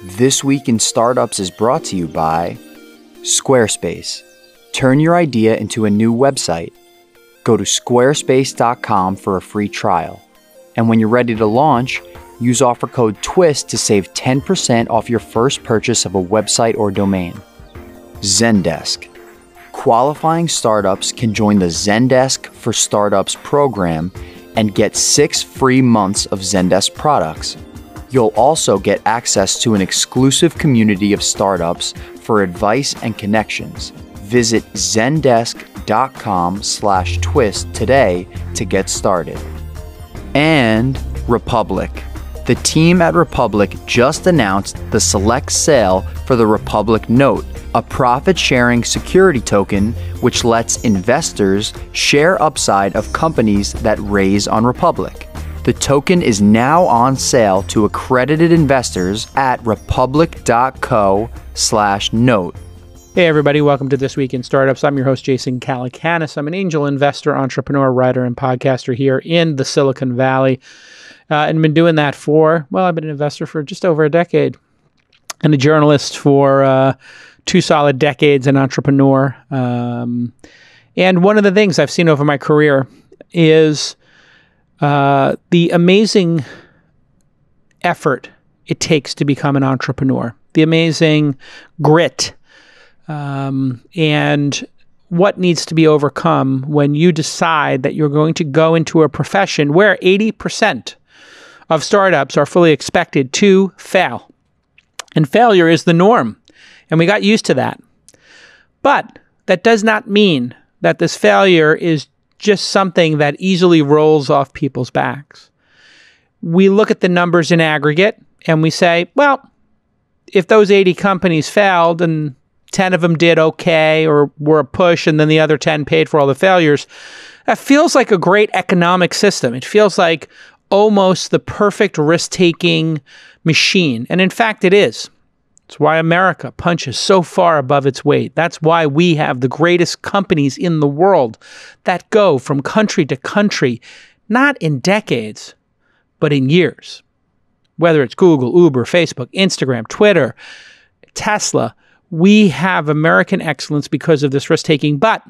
This Week in Startups is brought to you by Squarespace. Turn your idea into a new website. Go to squarespace.com for a free trial. And when you're ready to launch, use offer code TWIST to save 10% off your first purchase of a website or domain. Zendesk. Qualifying startups can join the Zendesk for Startups program and get 6 free months of Zendesk products. You'll also get access to an exclusive community of startups for advice and connections. Visit zendesk.com/twist today to get started. And Republic. The team at Republic just announced the select sale for the Republic Note, a profit-sharing security token which lets investors share upside of companies that raise on Republic. The token is now on sale to accredited investors at republic.co/note. Hey everybody, welcome to This Week in Startups. I'm your host, Jason Calacanis. I'm an angel investor, entrepreneur, writer, and podcaster here in the Silicon Valley. And been doing that I've been an investor for just over a decade and a journalist for 2 solid decades, an entrepreneur. And one of the things I've seen over my career is the amazing effort it takes to become an entrepreneur, the amazing grit, and what needs to be overcome when you decide that you're going to go into a profession where 80% of startups are fully expected to fail. And failure is the norm. And we got used to that. But that does not mean that this failure is just something that easily rolls off people's backs. We look at the numbers in aggregate and we say, well, if those 80 companies failed and 10 of them did okay or were a push and then the other 10 paid for all the failures, that feels like a great economic system. It feels like almost the perfect risk-taking machine. And in fact, it is. It's why America punches so far above its weight. That's why we have the greatest companies in the world that go from country to country, not in decades, but in years. Whether it's Google, Uber, Facebook, Instagram, Twitter, Tesla, we have American excellence because of this risk-taking. But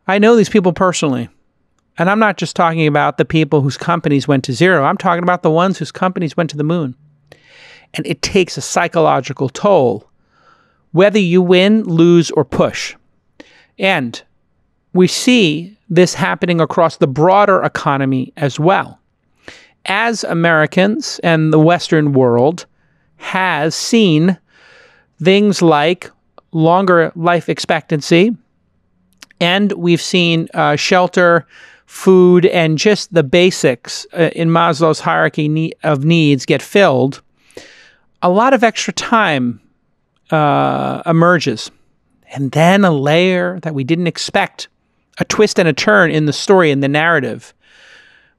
I know these people personally. And I'm not just talking about the people whose companies went to zero. I'm talking about the ones whose companies went to the moon. And it takes a psychological toll, whether you win, lose, or push. And we see this happening across the broader economy as well. As Americans and the Western world has seen things like longer life expectancy, and we've seen shelter, food, and just the basics in Maslow's hierarchy of needs get filled, a lot of extra time emerges. And then a layer that we didn't expect, a twist and a turn in the story, in the narrative,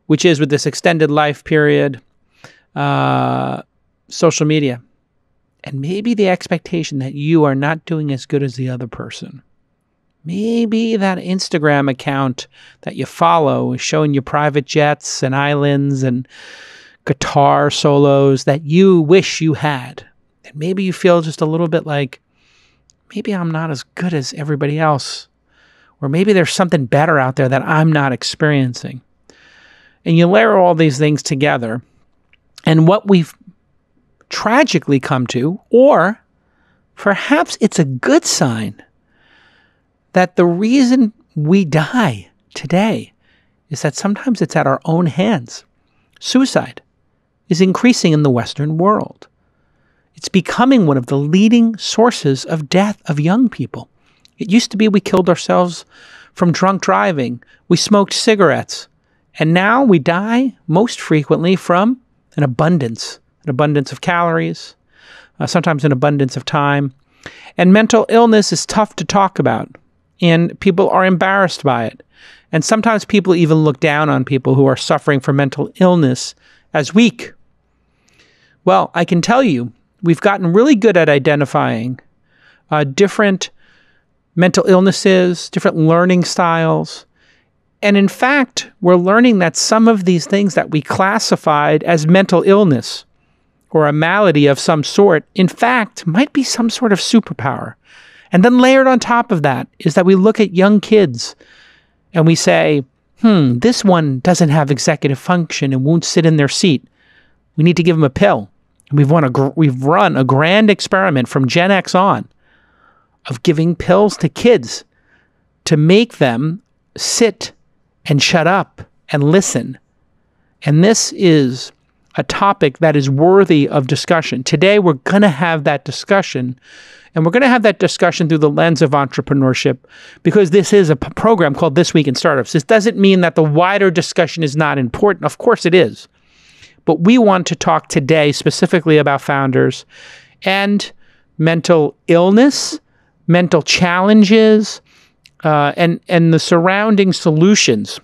which is with this extended life period, social media, and maybe the expectation that you are not doing as good as the other person. Maybe that Instagram account that you follow is showing you private jets and islands and guitar solos that you wish you had. And maybe you feel just a little bit like, maybe I'm not as good as everybody else. Or maybe there's something better out there that I'm not experiencing. And you layer all these things together. And what we've tragically come to, or perhaps it's a good sign, that the reason we die today is that sometimes it's at our own hands. Suicide is increasing in the Western world. It's becoming one of the leading sources of death of young people. It used to be we killed ourselves from drunk driving. We smoked cigarettes. And now we die most frequently from an abundance of calories, sometimes an abundance of time. And mental illness is tough to talk about. And people are embarrassed by it. And sometimes people even look down on people who are suffering from mental illness as weak. Well, I can tell you, we've gotten really good at identifying different mental illnesses, different learning styles. And in fact, we're learning that some of these things that we classified as mental illness or a malady of some sort, in fact, might be some sort of superpower. And then layered on top of that is that we look at young kids and we say, this one doesn't have executive function and won't sit in their seat. We need to give them a pill. And we've run a grand experiment from Gen X on of giving pills to kids to make them sit and shut up and listen. And this is a topic that is worthy of discussion. Today, we're going to have that discussion, and we're going to have that discussion through the lens of entrepreneurship, because this is a program called This Week in Startups. This doesn't mean that the wider discussion is not important. Of course it is. But we want to talk today specifically about founders and mental illness, mental challenges, and the surrounding solutions,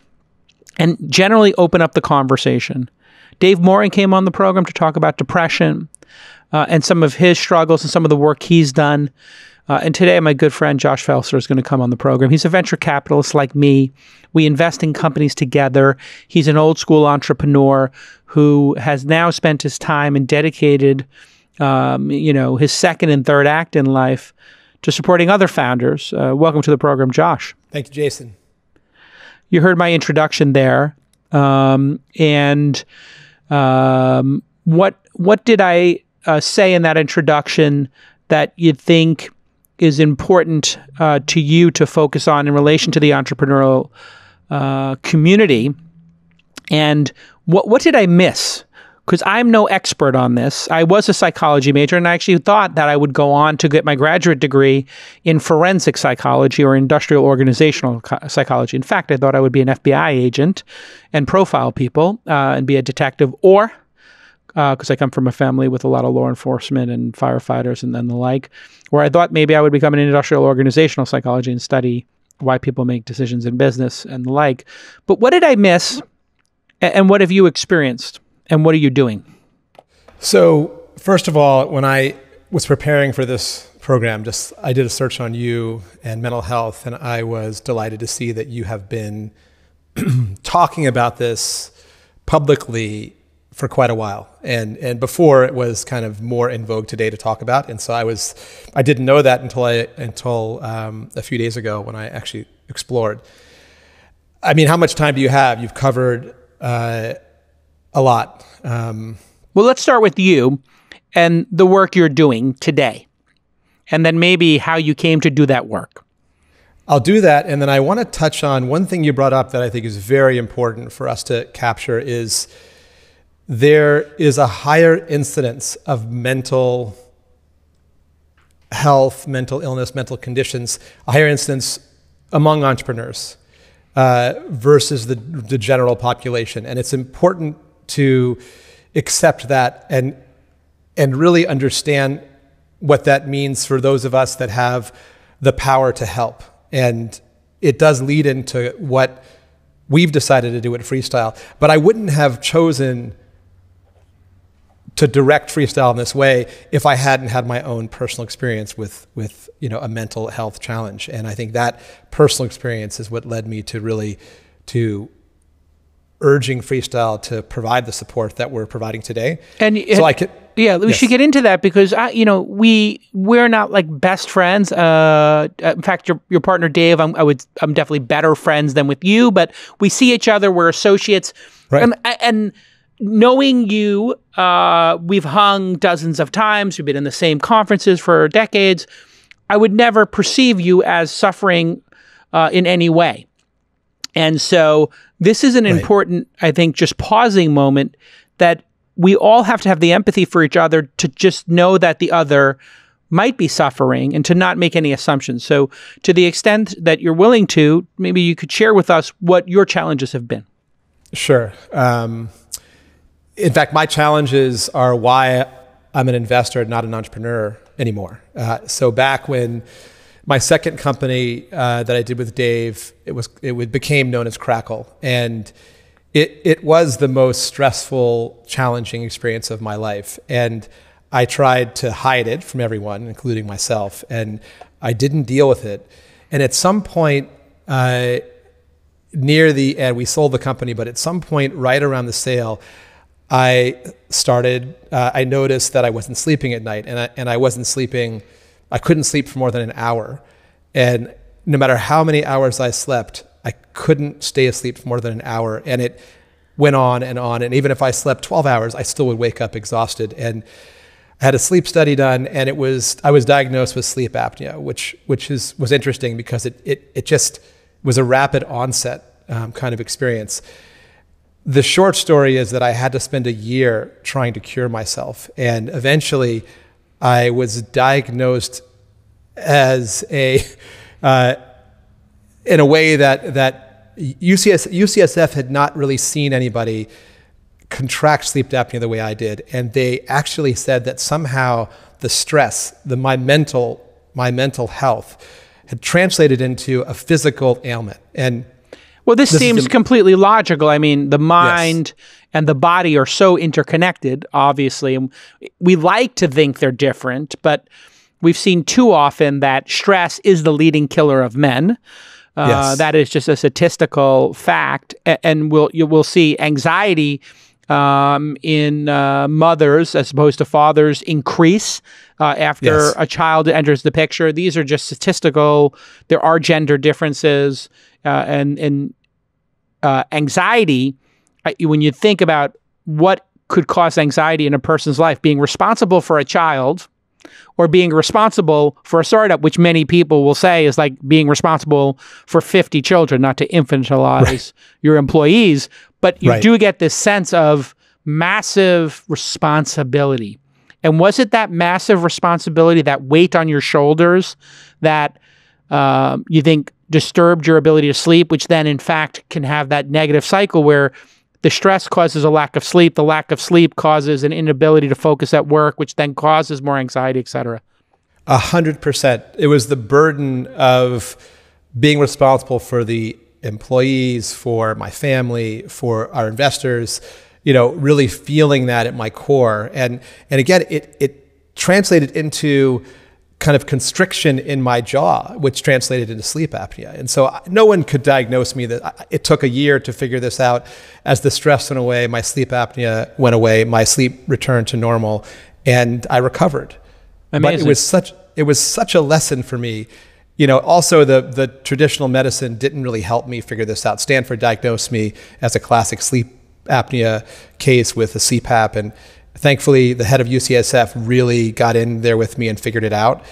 and generally open up the conversation. Dave Morin came on the program to talk about depression and some of his struggles and some of the work he's done. And today, my good friend Josh Felser is going to come on the program. He's a venture capitalist like me. We invest in companies together. He's an old school entrepreneur who has now spent his time and dedicated, his second and third act in life to supporting other founders. Welcome to the program, Josh. Thank you, Jason. You heard my introduction there. What did I say in that introduction that you think is important to you to focus on in relation to the entrepreneurial community? And what did I miss? Because I'm no expert on this. I was a psychology major, and I actually thought that I would go on to get my graduate degree in forensic psychology or industrial organizational psychology. In fact, I thought I would be an FBI agent and profile people and be a detective, or because I come from a family with a lot of law enforcement and firefighters and then the like, or I thought maybe I would become an industrial organizational psychology and study why people make decisions in business and the like. But what did I miss, and what have you experienced? And what are you doing? So first of all, when I was preparing for this program, I did a search on you and mental health, and I was delighted to see that you have been talking about this publicly for quite a while. And before, it was kind of more in vogue today to talk about. And so I didn't know that until a few days ago when I actually explored. I mean, how much time do you have? You've covered a lot. Well, let's start with you and the work you're doing today, and then maybe how you came to do that work. I'll do that. And then I want to touch on one thing you brought up that I think is very important for us to capture is there is a higher incidence of mental health, mental illness, mental conditions, a higher incidence among entrepreneurs versus the general population. And it's important to accept that and really understand what that means for those of us that have the power to help. And it does lead into what we've decided to do at Freestyle. But I wouldn't have chosen to direct Freestyle in this way if I hadn't had my own personal experience with a mental health challenge. And I think that personal experience is what led me to urging Freestyle to provide the support that we're providing today. We should get into that because we're not like best friends. In fact, your partner Dave, I'm definitely better friends than with you, but we see each other. We're associates, right? And knowing you, we've hung dozens of times. We've been in the same conferences for decades. I would never perceive you as suffering in any way. And so this is an important, I think, just pausing moment that we all have to have the empathy for each other to just know that the other might be suffering and to not make any assumptions. So to the extent that you're willing to, maybe you could share with us what your challenges have been. Sure. In fact, my challenges are why I'm an investor, not an entrepreneur anymore. So back when my second company that I did with Dave, it became known as Crackle, and it was the most stressful, challenging experience of my life. And I tried to hide it from everyone, including myself, and I didn't deal with it. And at some point, near the end, we sold the company, but at some point right around the sale, I noticed that I wasn't sleeping at night, and I wasn't sleeping. I couldn't sleep for more than an hour. And no matter how many hours I slept, I couldn't stay asleep for more than an hour. And it went on. And even if I slept 12 hours, I still would wake up exhausted. And I had a sleep study done, and I was diagnosed with sleep apnea, which was interesting because it just was a rapid onset kind of experience. The short story is that I had to spend a year trying to cure myself. And eventually I was diagnosed as in a way that UCSF had not really seen anybody contract sleep apnea the way I did. And they actually said that somehow the stress, my mental health had translated into a physical ailment. And well, this seems completely logical. I mean, the mind and the body are so interconnected, obviously. And we like to think they're different, but we've seen too often that stress is the leading killer of men. That is just a statistical fact. And we'll see anxiety in mothers as opposed to fathers increase after a child enters the picture. These are just statistical. There are gender differences. And anxiety, when you think about what could cause anxiety in a person's life, being responsible for a child or being responsible for a startup, which many people will say is like being responsible for 50 children, not to infantilize your employees, but you do get this sense of massive responsibility. And was it that massive responsibility, that weight on your shoulders that you think disturbed your ability to sleep, which then in fact can have that negative cycle where the stress causes a lack of sleep, the lack of sleep causes an inability to focus at work, which then causes more anxiety, et cetera? 100%. It was the burden of being responsible for the employees, for my family, for our investors, really feeling that at my core. And again, it translated into kind of constriction in my jaw, which translated into sleep apnea. And so no one could diagnose me. That it took a year to figure this out. As the stress went away, my sleep apnea went away, my sleep returned to normal, and I recovered. Amazing. But it was such a lesson for me. Also the traditional medicine didn't really help me figure this out. Stanford diagnosed me as a classic sleep apnea case with a CPAP, and thankfully, the head of UCSF really got in there with me and figured it out.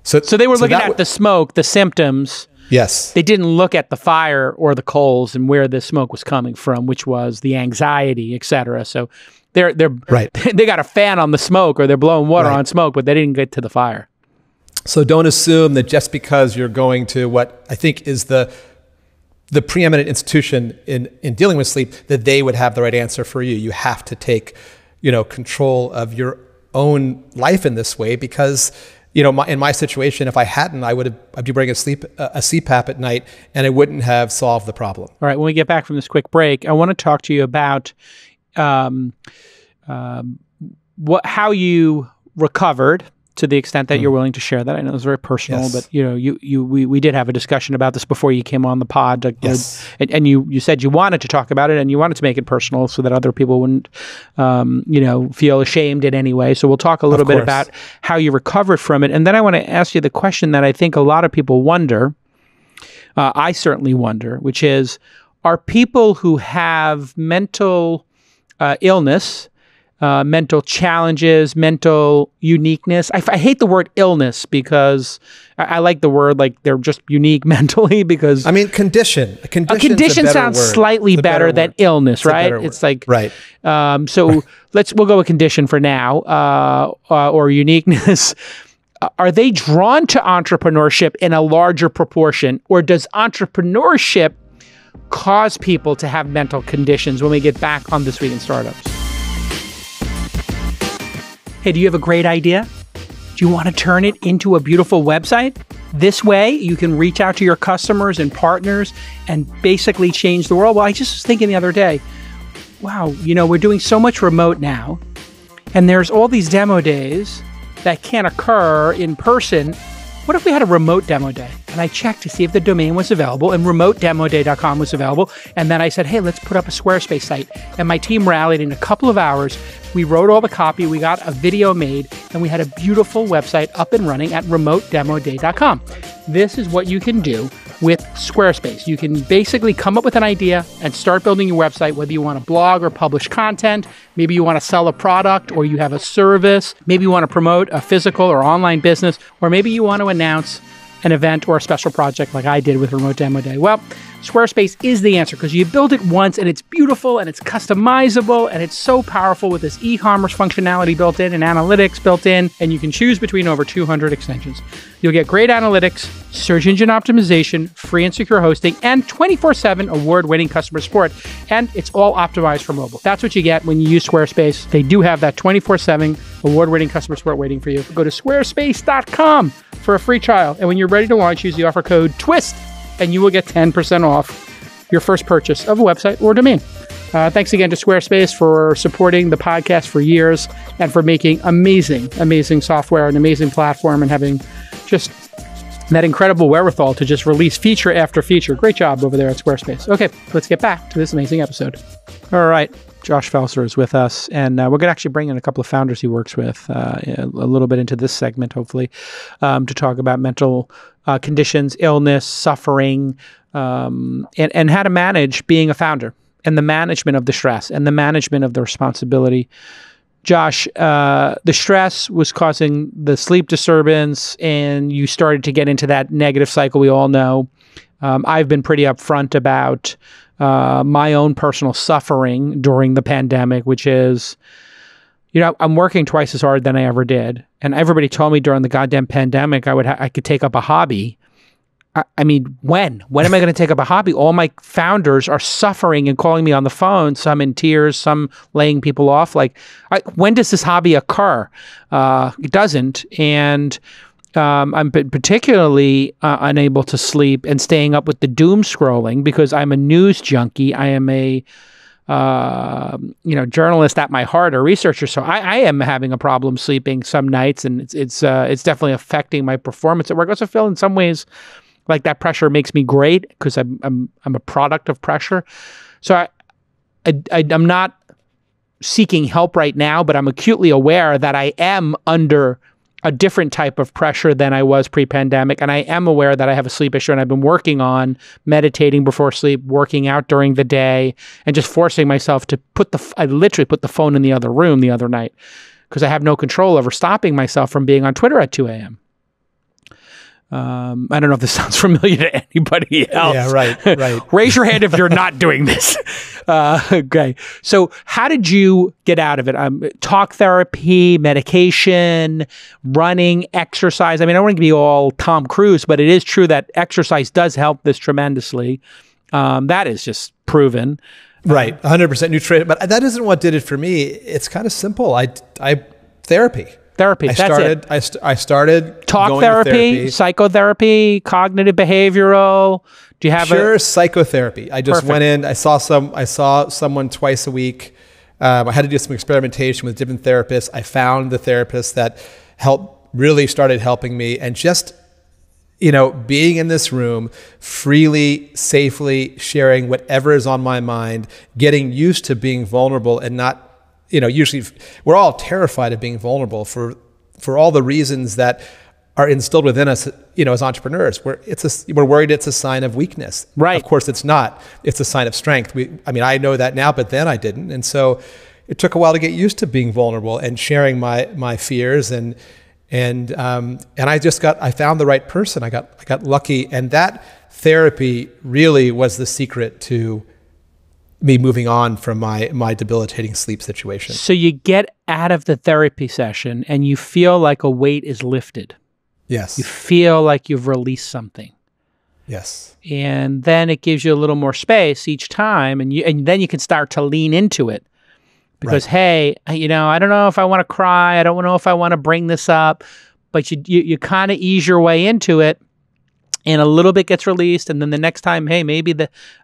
So they were looking at the smoke, the symptoms. Yes. They didn't look at the fire or the coals and where the smoke was coming from, which was the anxiety, et cetera. So they're right. They got a fan on the smoke or they're blowing water on smoke, but they didn't get to the fire. So don't assume that just because you're going to what I think is the preeminent institution in dealing with sleep, that they would have the right answer for you. You have to take control of your own life in this way, because, in my situation, if I hadn't, I'd be wearing a CPAP at night, and it wouldn't have solved the problem. All right. When we get back from this quick break, I want to talk to you about how you recovered, to the extent that you're willing to share that. I know it's very personal, but we did have a discussion about this before you came on the pod. And you said you wanted to talk about it and you wanted to make it personal so that other people wouldn't, feel ashamed in any way. So we'll talk a little bit about how you recovered from it. And then I want to ask you the question that I think a lot of people wonder. I certainly wonder, which is, are people who have mental illness, mental challenges, mental uniqueness. I hate the word illness because I like the word like they're just unique mentally, because condition. A condition sounds slightly better than illness, right? It's like right. So we'll go with condition for now, or uniqueness. Are they drawn to entrepreneurship in a larger proportion, or does entrepreneurship cause people to have mental conditions? When we get back on This Week in Startups. Hey, do you have a great idea? Do you want to turn it into a beautiful website? This way, you can reach out to your customers and partners and basically change the world. Well, I just was thinking the other day, wow, we're doing so much remote now, and there's all these demo days that can't occur in person. What if we had a remote demo day? and I checked to see if the domain was available, and remotedemoday.com was available. And then I said, hey, let's put up a Squarespace site. And my team rallied in a couple of hours. We wrote all the copy, we got a video made, and we had a beautiful website up and running at remotedemoday.com. This is what you can do with Squarespace. You can basically come up with an idea and start building your website, whether you want to blog or publish content. Maybe you want to sell a product, or you have a service. Maybe you want to promote a physical or online business, or maybe you want to announce an event or a special project like I did with Remote Demo Day. Well, Squarespace is the answer because you build it once and it's beautiful and it's customizable and it's so powerful with this e-commerce functionality built in and analytics built in, and you can choose between over 200 extensions. You'll get great analytics, search engine optimization, free and secure hosting, and 24/7 award-winning customer support. And it's all optimized for mobile. That's what you get when you use Squarespace. They do have that 24/7 award-winning customer support waiting for you. Go to squarespace.com for a free trial. And when you're ready to launch, use the offer code TWIST, and you will get 10% off your first purchase of a website or domain. Thanks again to Squarespace for supporting the podcast for years and for making amazing, amazing software, an amazing platform, and having just that incredible wherewithal to just release feature after feature. Great job over there at Squarespace. Okay, let's get back to this amazing episode. All right. Josh Felser is with us, and we're going to actually bring in a couple of founders he works with a little bit into this segment, hopefully, to talk about mental conditions, illness, suffering, and how to manage being a founder, and the management of the stress and the management of the responsibility. Josh, the stress was causing the sleep disturbance, and you started to get into that negative cycle we all know. I've been pretty upfront about my own personal suffering during the pandemic, which is, I'm working twice as hard than I ever did. And everybody told me during the goddamn pandemic I could take up a hobby. I mean, when am I going to take up a hobby? All my founders are suffering and calling me on the phone, some in tears, some laying people off. Like, when does this hobby occur? It doesn't. And I'm particularly unable to sleep and staying up with the doom scrolling because I'm a news junkie. I am a journalist at my heart, a researcher. So I am having a problem sleeping some nights, and it's definitely affecting my performance at work. I also feel in some ways like that pressure makes me great because I'm a product of pressure. So I'm not seeking help right now, but I'm acutely aware that I am under a different type of pressure than I was pre-pandemic. And I am aware that I have a sleep issue, and I've been working on meditating before sleep, working out during the day, and just forcing myself to I literally put the phone in the other room the other night because I have no control over stopping myself from being on Twitter at 2 a.m. I don't know if this sounds familiar to anybody else. Yeah, right. Raise your hand if you're not doing this. Okay. So how did you get out of it? Talk therapy, medication, running, exercise. I mean, I don't want to be all Tom Cruise, but it is true that exercise does help this tremendously. That is just proven. Right. 100% nutrition. But that isn't what did it for me. It's kind of simple. Therapy. Therapy. I started talk therapy, psychotherapy, cognitive behavioral. Do you have psychotherapy? I just went in. I saw someone twice a week. I had to do some experimentation with different therapists. I found the therapist that really started helping me, and just being in this room, freely, safely sharing whatever is on my mind, getting used to being vulnerable and not. Usually we're all terrified of being vulnerable for all the reasons that are instilled within us, as entrepreneurs. We're worried it's a sign of weakness. Right. Of course it's not. It's a sign of strength. I know that now, but then I didn't. And so it took a while to get used to being vulnerable and sharing my fears. And I found the right person. I got lucky. And that therapy really was the secret to me moving on from my debilitating sleep situation. So you get out of the therapy session and you feel like a weight is lifted. Yes. You feel like you've released something. Yes. And then it gives you a little more space each time, and then you can start to lean into it. Because, hey, I don't know if I want to cry. I don't know if I want to bring this up. But you kind of ease your way into it. And a little bit gets released, and then the next time, hey, maybe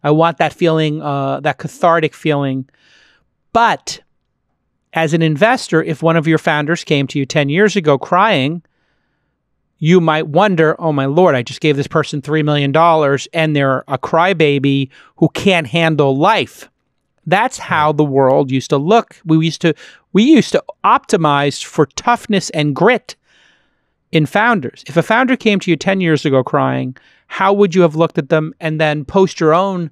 I want that feeling, that cathartic feeling. But as an investor, if one of your founders came to you 10 years ago crying, you might wonder, oh my Lord, I just gave this person $3 million and they're a crybaby who can't handle life. That's how the world used to look. We used to optimize for toughness and grit in founders. If a founder came to you 10 years ago crying, how would you have looked at them? And then post your own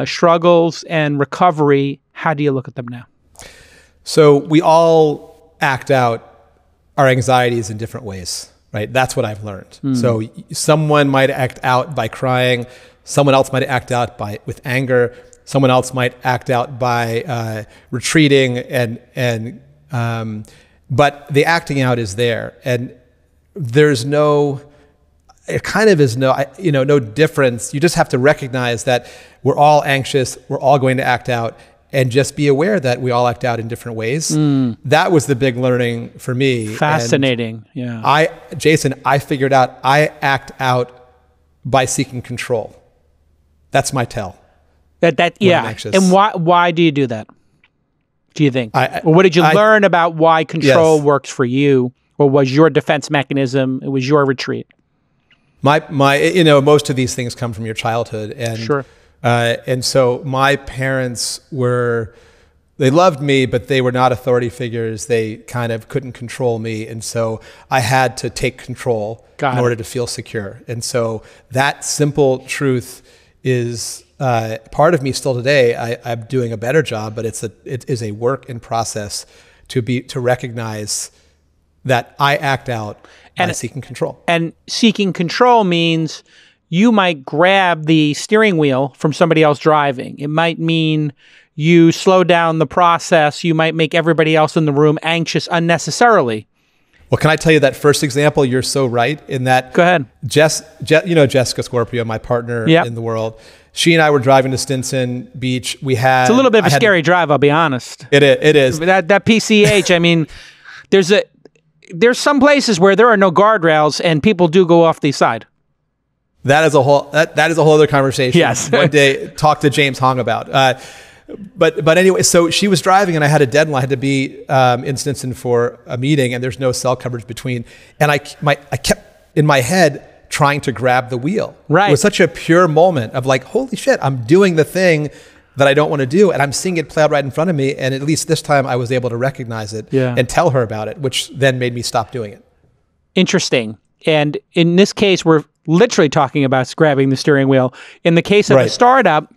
struggles and recovery, how do you look at them now? So we all act out our anxieties in different ways, right? That's what I've learned. So someone might act out by crying. Someone else might act out with anger. Someone else might act out by retreating, but the acting out is there, and there's no difference. You just have to recognize that we're all anxious. We're all going to act out, and just be aware that we all act out in different ways. That was the big learning for me. Fascinating. And I figured out I act out by seeking control. That's my tell. Yeah. And why do you do that? Do you think? What did you learn about why control works for you? Or was your defense mechanism, it was your retreat? My most of these things come from your childhood. And, sure. And so my parents they loved me, but they were not authority figures. They kind of couldn't control me. And so I had to take control in order to feel secure. And so that simple truth is part of me still today. I'm doing a better job, but it is a work in process to recognize that I act out by seeking control. And seeking control means you might grab the steering wheel from somebody else driving. It might mean you slow down the process. You might make everybody else in the room anxious unnecessarily. Well, can I tell you that first example? You're so right in that. Go ahead. Jessica Scorpio, my partner in the world. She and I were driving to Stinson Beach. It's a little bit of a scary drive, I'll be honest. It is. That PCH, I mean, there's some places where there are no guardrails and people do go off the side. That is a whole other conversation. Yes. One day, talk to James Hong about. But anyway, so she was driving and I had a deadline. I had to be in Stinson for a meeting, and there's no cell coverage between. And I kept in my head trying to grab the wheel. Right. It was such a pure moment of like, holy shit, I'm doing the thing that I don't want to do, and I'm seeing it play out right in front of me. And at least this time I was able to recognize it and tell her about it, which then made me stop doing it. Interesting. And in this case, we're literally talking about grabbing the steering wheel. In the case of a startup,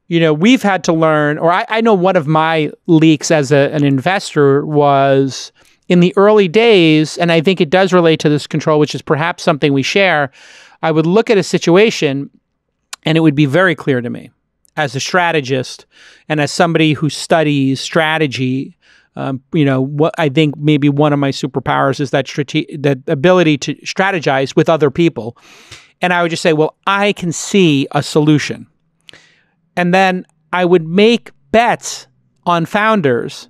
we've had to learn, or I know one of my leaks as an investor was in the early days, and I think it does relate to this control, which is perhaps something we share. I would look at a situation and it would be very clear to me as a strategist and as somebody who studies strategy. What I think maybe one of my superpowers is that ability to strategize with other people. And I would just say, well, I can see a solution. And then I would make bets on founders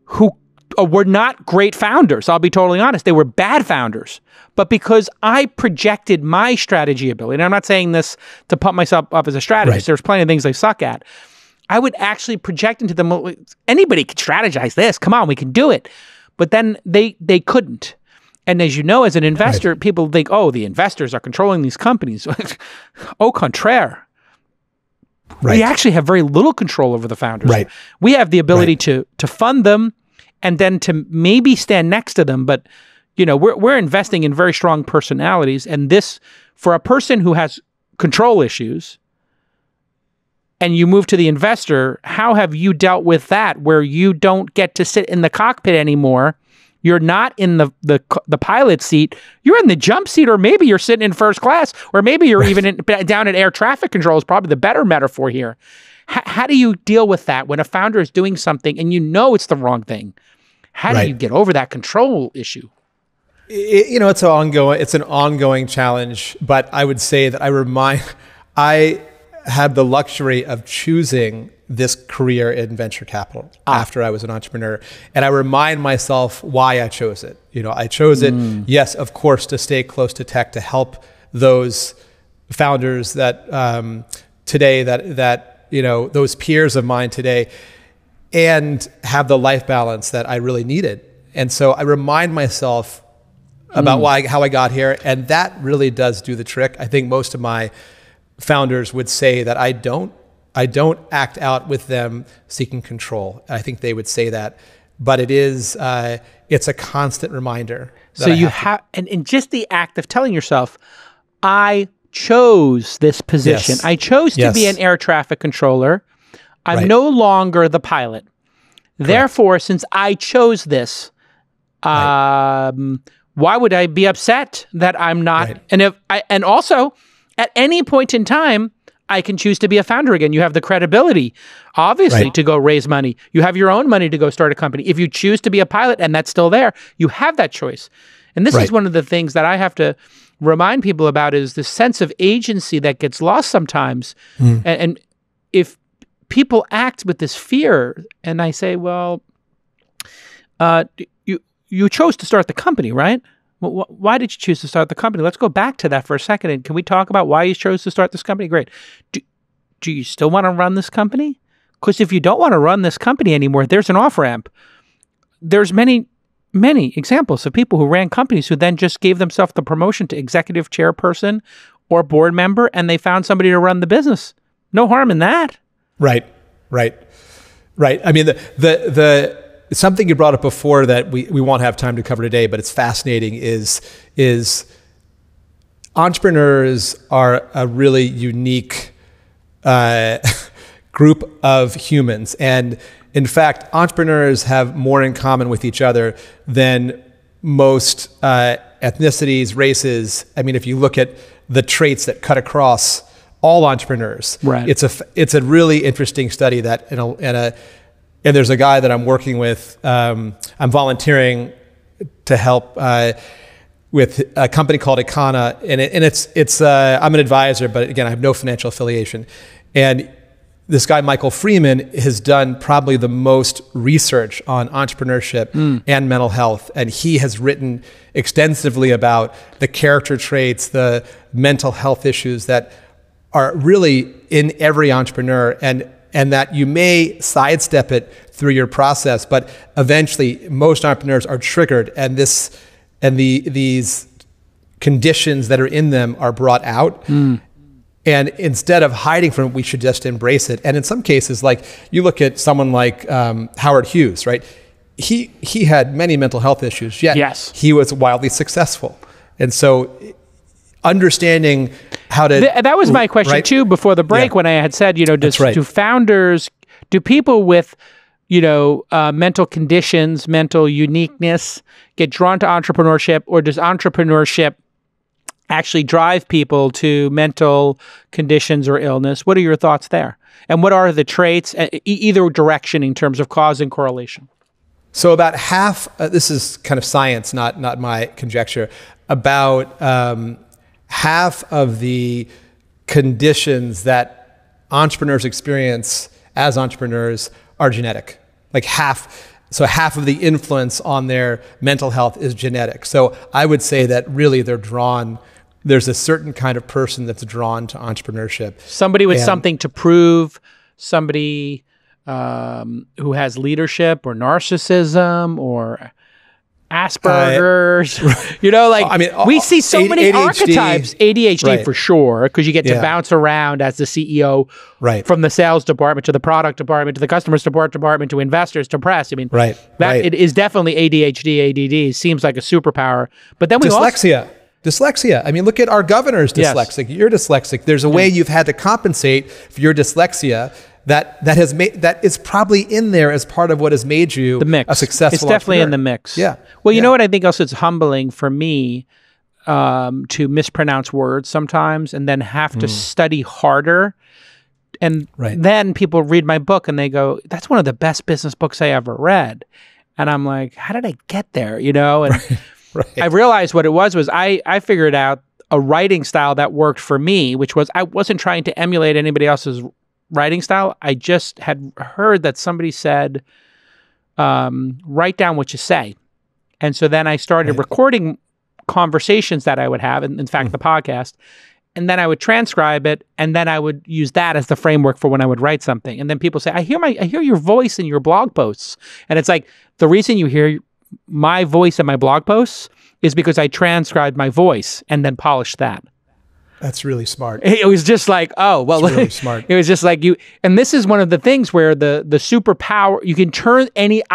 who were not great founders. I'll be totally honest. They were bad founders. But because I projected my strategy ability, and I'm not saying this to pump myself up as a strategist, there's plenty of things I suck at. I would actually project into them, anybody can strategize this. Come on, we can do it. But then they couldn't. And as you know, as an investor, people think, oh, the investors are controlling these companies. Au contraire. We actually have very little control over the founders. We have the ability to fund them and then to maybe stand next to them. But, we're investing in very strong personalities. And this, for a person who has control issues, and you move to the investor, how have you dealt with that where you don't get to sit in the cockpit anymore? You're not in the pilot seat. You're in the jump seat, or maybe you're sitting in first class, or maybe you're even down at air traffic control is probably the better metaphor here. How do you deal with that when a founder is doing something and it's the wrong thing? How do you get over that control issue? It's an ongoing challenge, but I would say that I had the luxury of choosing this career in venture capital after I was an entrepreneur. And I remind myself why I chose it. I chose it, yes, of course, to stay close to tech, to help those founders that today, those peers of mine today, and have the life balance that I really needed. And so I remind myself about how I got here. And that really does do the trick. I think most of my founders would say that I don't act out with them seeking control. I think they would say that, but it's a constant reminder. So you have, and just the act of telling yourself, I chose this position. Yes. I chose to be an air traffic controller. I'm no longer the pilot. Therefore, since I chose this, why would I be upset that I'm not? And also, at any point in time, I can choose to be a founder again. You have the credibility, obviously, to go raise money. You have your own money to go start a company. If you choose to be a pilot and that's still there, you have that choice. And this is one of the things that I have to remind people about, is the sense of agency that gets lost sometimes. And if people act with this fear, and I say, well, you chose to start the company, right? Well, why did you choose to start the company? Let's go back to that for a second. And can we talk about why you chose to start this company? Great. Do you still want to run this company? Because if you don't want to run this company anymore, there's an off-ramp. There's many examples of people who ran companies who then just gave themselves the promotion to executive chairperson or board member, and they found somebody to run the business. No harm in that. Right. I mean, the something you brought up before that we won't have time to cover today, but it's fascinating, is entrepreneurs are a really unique group of humans. And in fact, entrepreneurs have more in common with each other than most ethnicities, races. I mean, if you look at the traits that cut across all entrepreneurs, it's a really interesting study that and there's a guy that I'm working with. I'm volunteering to help with a company called Icana, and it's I'm an advisor, but again, I have no financial affiliation. And this guy, Michael Freeman, has done probably the most research on entrepreneurship and mental health. And he has written extensively about the character traits, the mental health issues that are really in every entrepreneur, and that you may sidestep it through your process, but eventually most entrepreneurs are triggered, and these conditions that are in them are brought out. And instead of hiding from it, we should just embrace it. And in some cases, like you look at someone like Howard Hughes, right? He had many mental health issues, yet he was wildly successful. And so understanding how to... That was my question too before the break, when I had said, do founders, do people with, mental conditions, mental uniqueness get drawn to entrepreneurship, or does entrepreneurship actually drive people to mental conditions or illness? What are your thoughts there? And what are the traits, either direction, in terms of cause and correlation? So about half, this is kind of science, not my conjecture, about half of the conditions that entrepreneurs experience as entrepreneurs are genetic. Like half of the influence on their mental health is genetic. So I would say that really there's a certain kind of person that's drawn to entrepreneurship. Somebody with something to prove, somebody who has leadership or narcissism or Asperger's, we see so many archetypes. ADHD for sure, because you get to bounce around as the CEO, from the sales department to the product department to the customer support department to investors to press. It is definitely ADHD, ADD seems like a superpower. But then Dyslexia. I mean, look at our governor's dyslexic. You're dyslexic. There's a way you've had to compensate for your dyslexia that is probably in there as part of what has made you a successful It's definitely entrepreneur. in the mix. Yeah. Well, you know what I think also it's humbling for me to mispronounce words sometimes and then have to study harder. And then people read my book and they go, that's one of the best business books I ever read. And I'm like, how did I get there? And I realized what it was I figured out a writing style that worked for me, which was I wasn't trying to emulate anybody else's writing style. I just had heard that somebody said, write down what you say. And so then I started recording conversations that I would have, in fact, the podcast, and then I would transcribe it, and then I would use that as the framework for when I would write something. And then people say, I hear your voice in your blog posts. And it's like, the reason you hear my voice in my blog posts is because I transcribed my voice and then polished that. That's really smart. It was just like, oh, well, really smart. It was just like you, and this is one of the things where the superpower, you can turn any of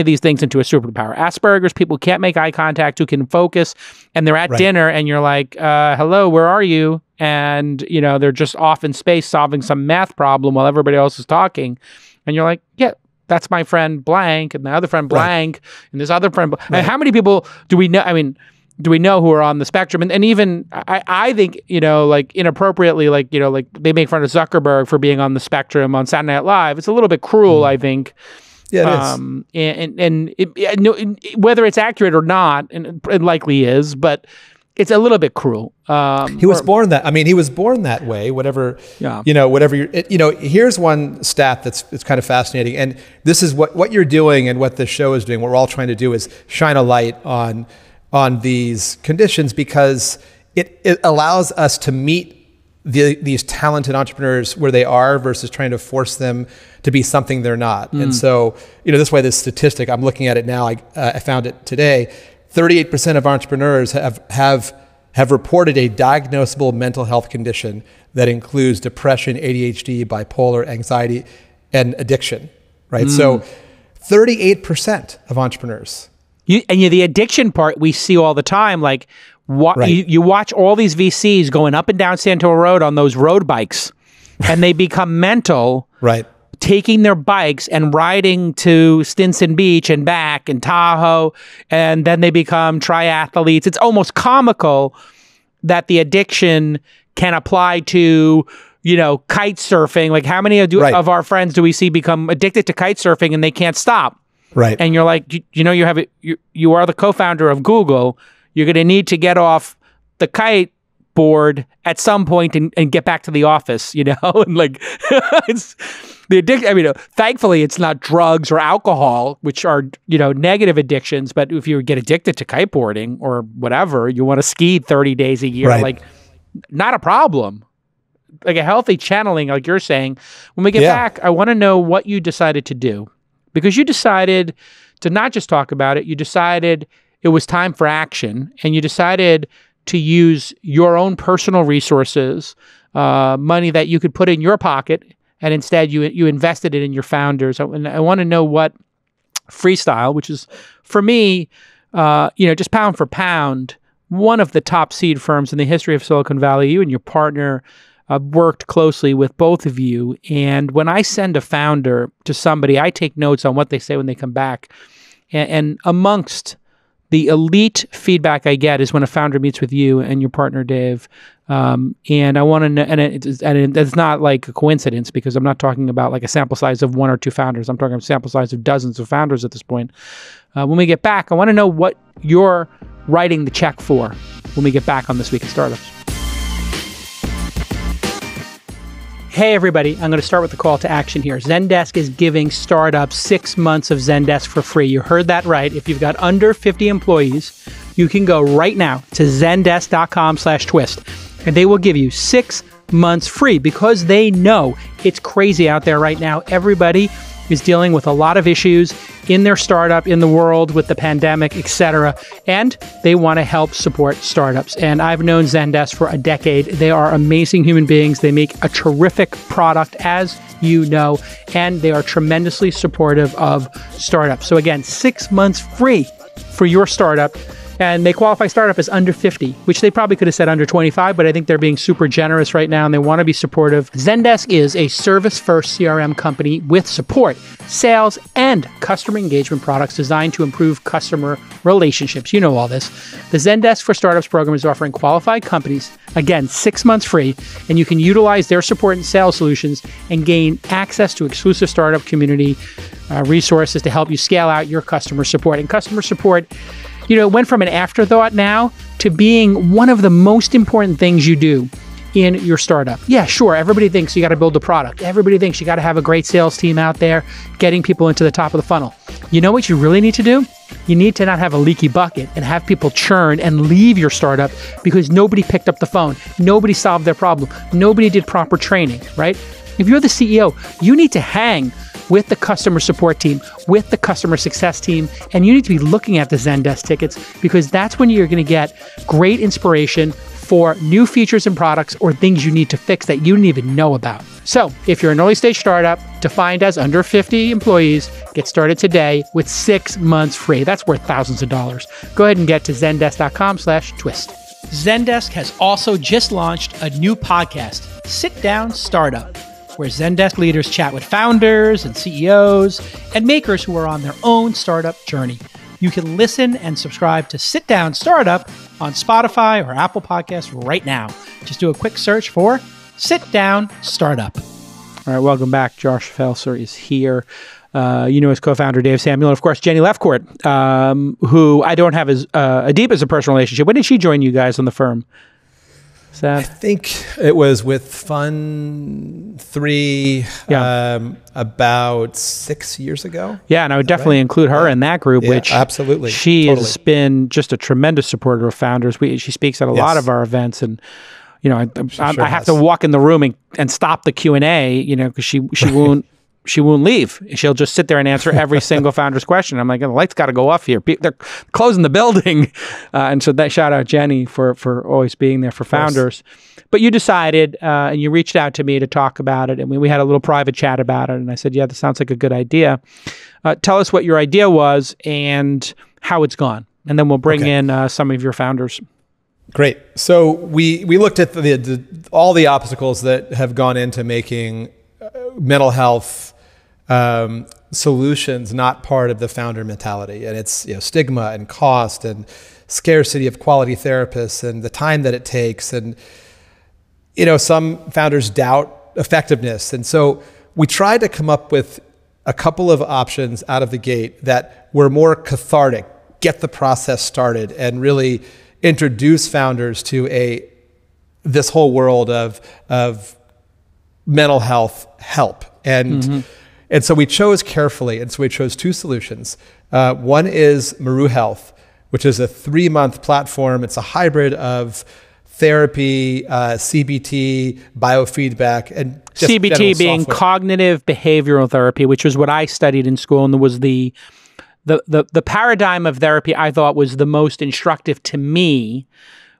these things into a superpower. Asperger's, people who can't make eye contact, who can focus, and they're at dinner and you're like, hello, where are you? And, you know, they're just off in space solving some math problem while everybody else is talking. And you're like, yeah, that's my friend blank, and the other friend blank, and this other friend. And how many people do we know? I mean, do we know who are on the spectrum? And even I think, you know, like inappropriately, like, you know, like they make fun of Zuckerberg for being on the spectrum on Saturday Night Live. It's a little bit cruel, I think. Yeah, it is. Whether it's accurate or not, and it likely is, but it's a little bit cruel. He was born that. I mean, he was born that way. Whatever. Yeah. You know, whatever. Here's one stat it's kind of fascinating, and this is what you're doing, and what this show is doing. What we're all trying to do is shine a light on these conditions, because it allows us to meet these talented entrepreneurs where they are versus trying to force them to be something they're not. And so, you know, this statistic, I'm looking at it now, I found it today, 38% of entrepreneurs have reported a diagnosable mental health condition that includes depression, ADHD, bipolar, anxiety, and addiction, right? So 38% of entrepreneurs. The addiction part we see all the time, like you watch all these VCs going up and down Santora Road on those road bikes, and they become mental, right? Taking their bikes and riding to Stinson Beach and back and Tahoe, and then they become triathletes. It's almost comical that the addiction can apply to, you know, kite surfing. Like, how many of our friends do we see become addicted to kite surfing and they can't stop? Right. And you're like, you are the co-founder of Google. You're going to need to get off the kite board at some point and get back to the office, you know? And like, it's the addiction. I mean, thankfully it's not drugs or alcohol, which are, you know, negative addictions. But if you get addicted to kiteboarding or whatever, you want to ski 30 days a year, like, not a problem. Like a healthy channeling, like you're saying. When we get back, I want to know what you decided to do. Because you decided to not just talk about it, you decided it was time for action, and you decided to use your own personal resources, money that you could put in your pocket, and instead you invested it in your founders. And I want to know what Freestyle, which is, for me, you know, just pound for pound, one of the top seed firms in the history of Silicon Valley. You and your partner worked closely with both of you. And when I send a founder to somebody, I take notes on what they say when they come back. And amongst the elite feedback I get is when a founder meets with you and your partner, Dave. And I want to know, and it's not like a coincidence, because I'm not talking about like a sample size of one or two founders. I'm talking a sample size of dozens of founders at this point. When we get back, I want to know what you're writing the check for when we get back on This Week in Startups. Hey everybody, I'm going to start with the call to action here. Zendesk is giving startups 6 months of Zendesk for free. You heard that right. If you've got under 50 employees, you can go right now to zendesk.com/twist, and they will give you 6 months free, because they know it's crazy out there right now. Everybody is dealing with a lot of issues in their startup, in the world, with the pandemic, etc. And they want to help support startups. And I've known Zendesk for a decade. They are amazing human beings. They make a terrific product, as you know, and they are tremendously supportive of startups. So again, 6 months free for your startup. And they qualify startup as under 50, which they probably could have said under 25, but I think they're being super generous right now and they want to be supportive. Zendesk is a service-first CRM company with support, sales, and customer engagement products designed to improve customer relationships. You know all this. The Zendesk for Startups program is offering qualified companies, again, 6 months free, and you can utilize their support and sales solutions and gain access to exclusive startup community resources to help you scale out your customer support. And customer support, you know, it went from an afterthought now to being one of the most important things you do in your startup. Yeah, sure. Everybody thinks you got to build a product. Everybody thinks you got to have a great sales team out there getting people into the top of the funnel. You know what you really need to do? You need to not have a leaky bucket and have people churn and leave your startup because nobody picked up the phone. Nobody solved their problem. Nobody did proper training, right? If you're the CEO, you need to hang with the customer support team, with the customer success team, and you need to be looking at the Zendesk tickets because that's when you're going to get great inspiration for new features and products or things you need to fix that you didn't even know about. So if you're an early stage startup defined as under 50 employees, get started today with 6 months free. That's worth thousands of dollars. Go ahead and get to zendesk.com/twist. Zendesk has also just launched a new podcast, Sit Down Startup, where Zendesk leaders chat with founders and CEOs and makers who are on their own startup journey. You can listen and subscribe to Sit Down Startup on Spotify or Apple Podcasts right now. Just do a quick search for Sit Down Startup. All right, welcome back. Josh Felser is here. His co-founder, Dave Samuel, and of course, Jenny Lefcourt, who I don't have as deep as a personal relationship. When did she join you guys on the firm? I think it was with Fun 3 about 6 years ago. Yeah, and I would definitely include her in that group, which absolutely. She has been just a tremendous supporter of founders. She speaks at a lot of our events, and I have to walk in the room and stop the Q&A, because she won't. She won't leave. She'll just sit there and answer every single founder's question. I'm like, the light's got to go off here. They're closing the building. And so that shout out Jenny for always being there for founders. But you decided, and you reached out to me to talk about it. And we had a little private chat about it. And I said, yeah, that sounds like a good idea. Tell us what your idea was and how it's gone. And then we'll bring in some of your founders. Great. So we looked at all the obstacles that have gone into making mental health solutions not part of the founder mentality, and it's stigma and cost and scarcity of quality therapists and the time that it takes, and some founders doubt effectiveness, and so we tried to come up with a couple of options out of the gate that were more cathartic, get the process started, and really introduce founders to this whole world of mental health help. And so we chose carefully, and so we chose 2 solutions. One is Mero Health, which is a 3-month platform. It's a hybrid of therapy, CBT, biofeedback, and just CBT being software. Cognitive behavioral therapy, which was what I studied in school, and was the paradigm of therapy I thought was the most instructive to me,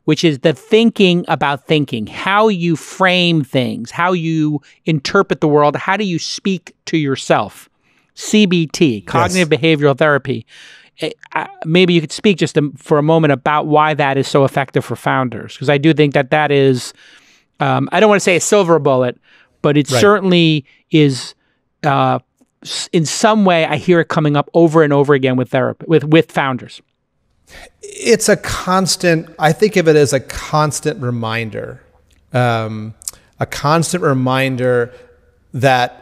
which is the thinking about thinking, how you frame things, how you interpret the world, how do you speak to yourself. CBT, cognitive behavioral therapy. Maybe you could speak just for a moment about why that is so effective for founders, because I do think that is, I don't want to say a silver bullet, but it certainly is, in some way, I hear it coming up over and over again with founders. It's a constant, I think of it as a constant reminder that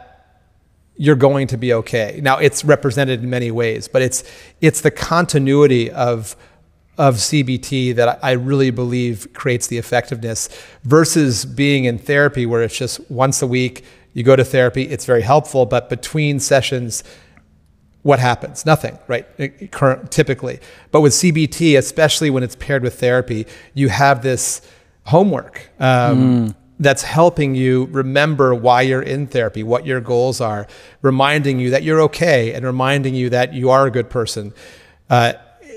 you're going to be okay. Now, it's represented in many ways, but it's the continuity of CBT that I really believe creates the effectiveness versus being in therapy where it's just once a week, you go to therapy, it's very helpful, but between sessions, what happens? Nothing, right? Typically. But with CBT, especially when it's paired with therapy, you have this homework that's helping you remember why you're in therapy, what your goals are, reminding you that you're okay and reminding you that you are a good person.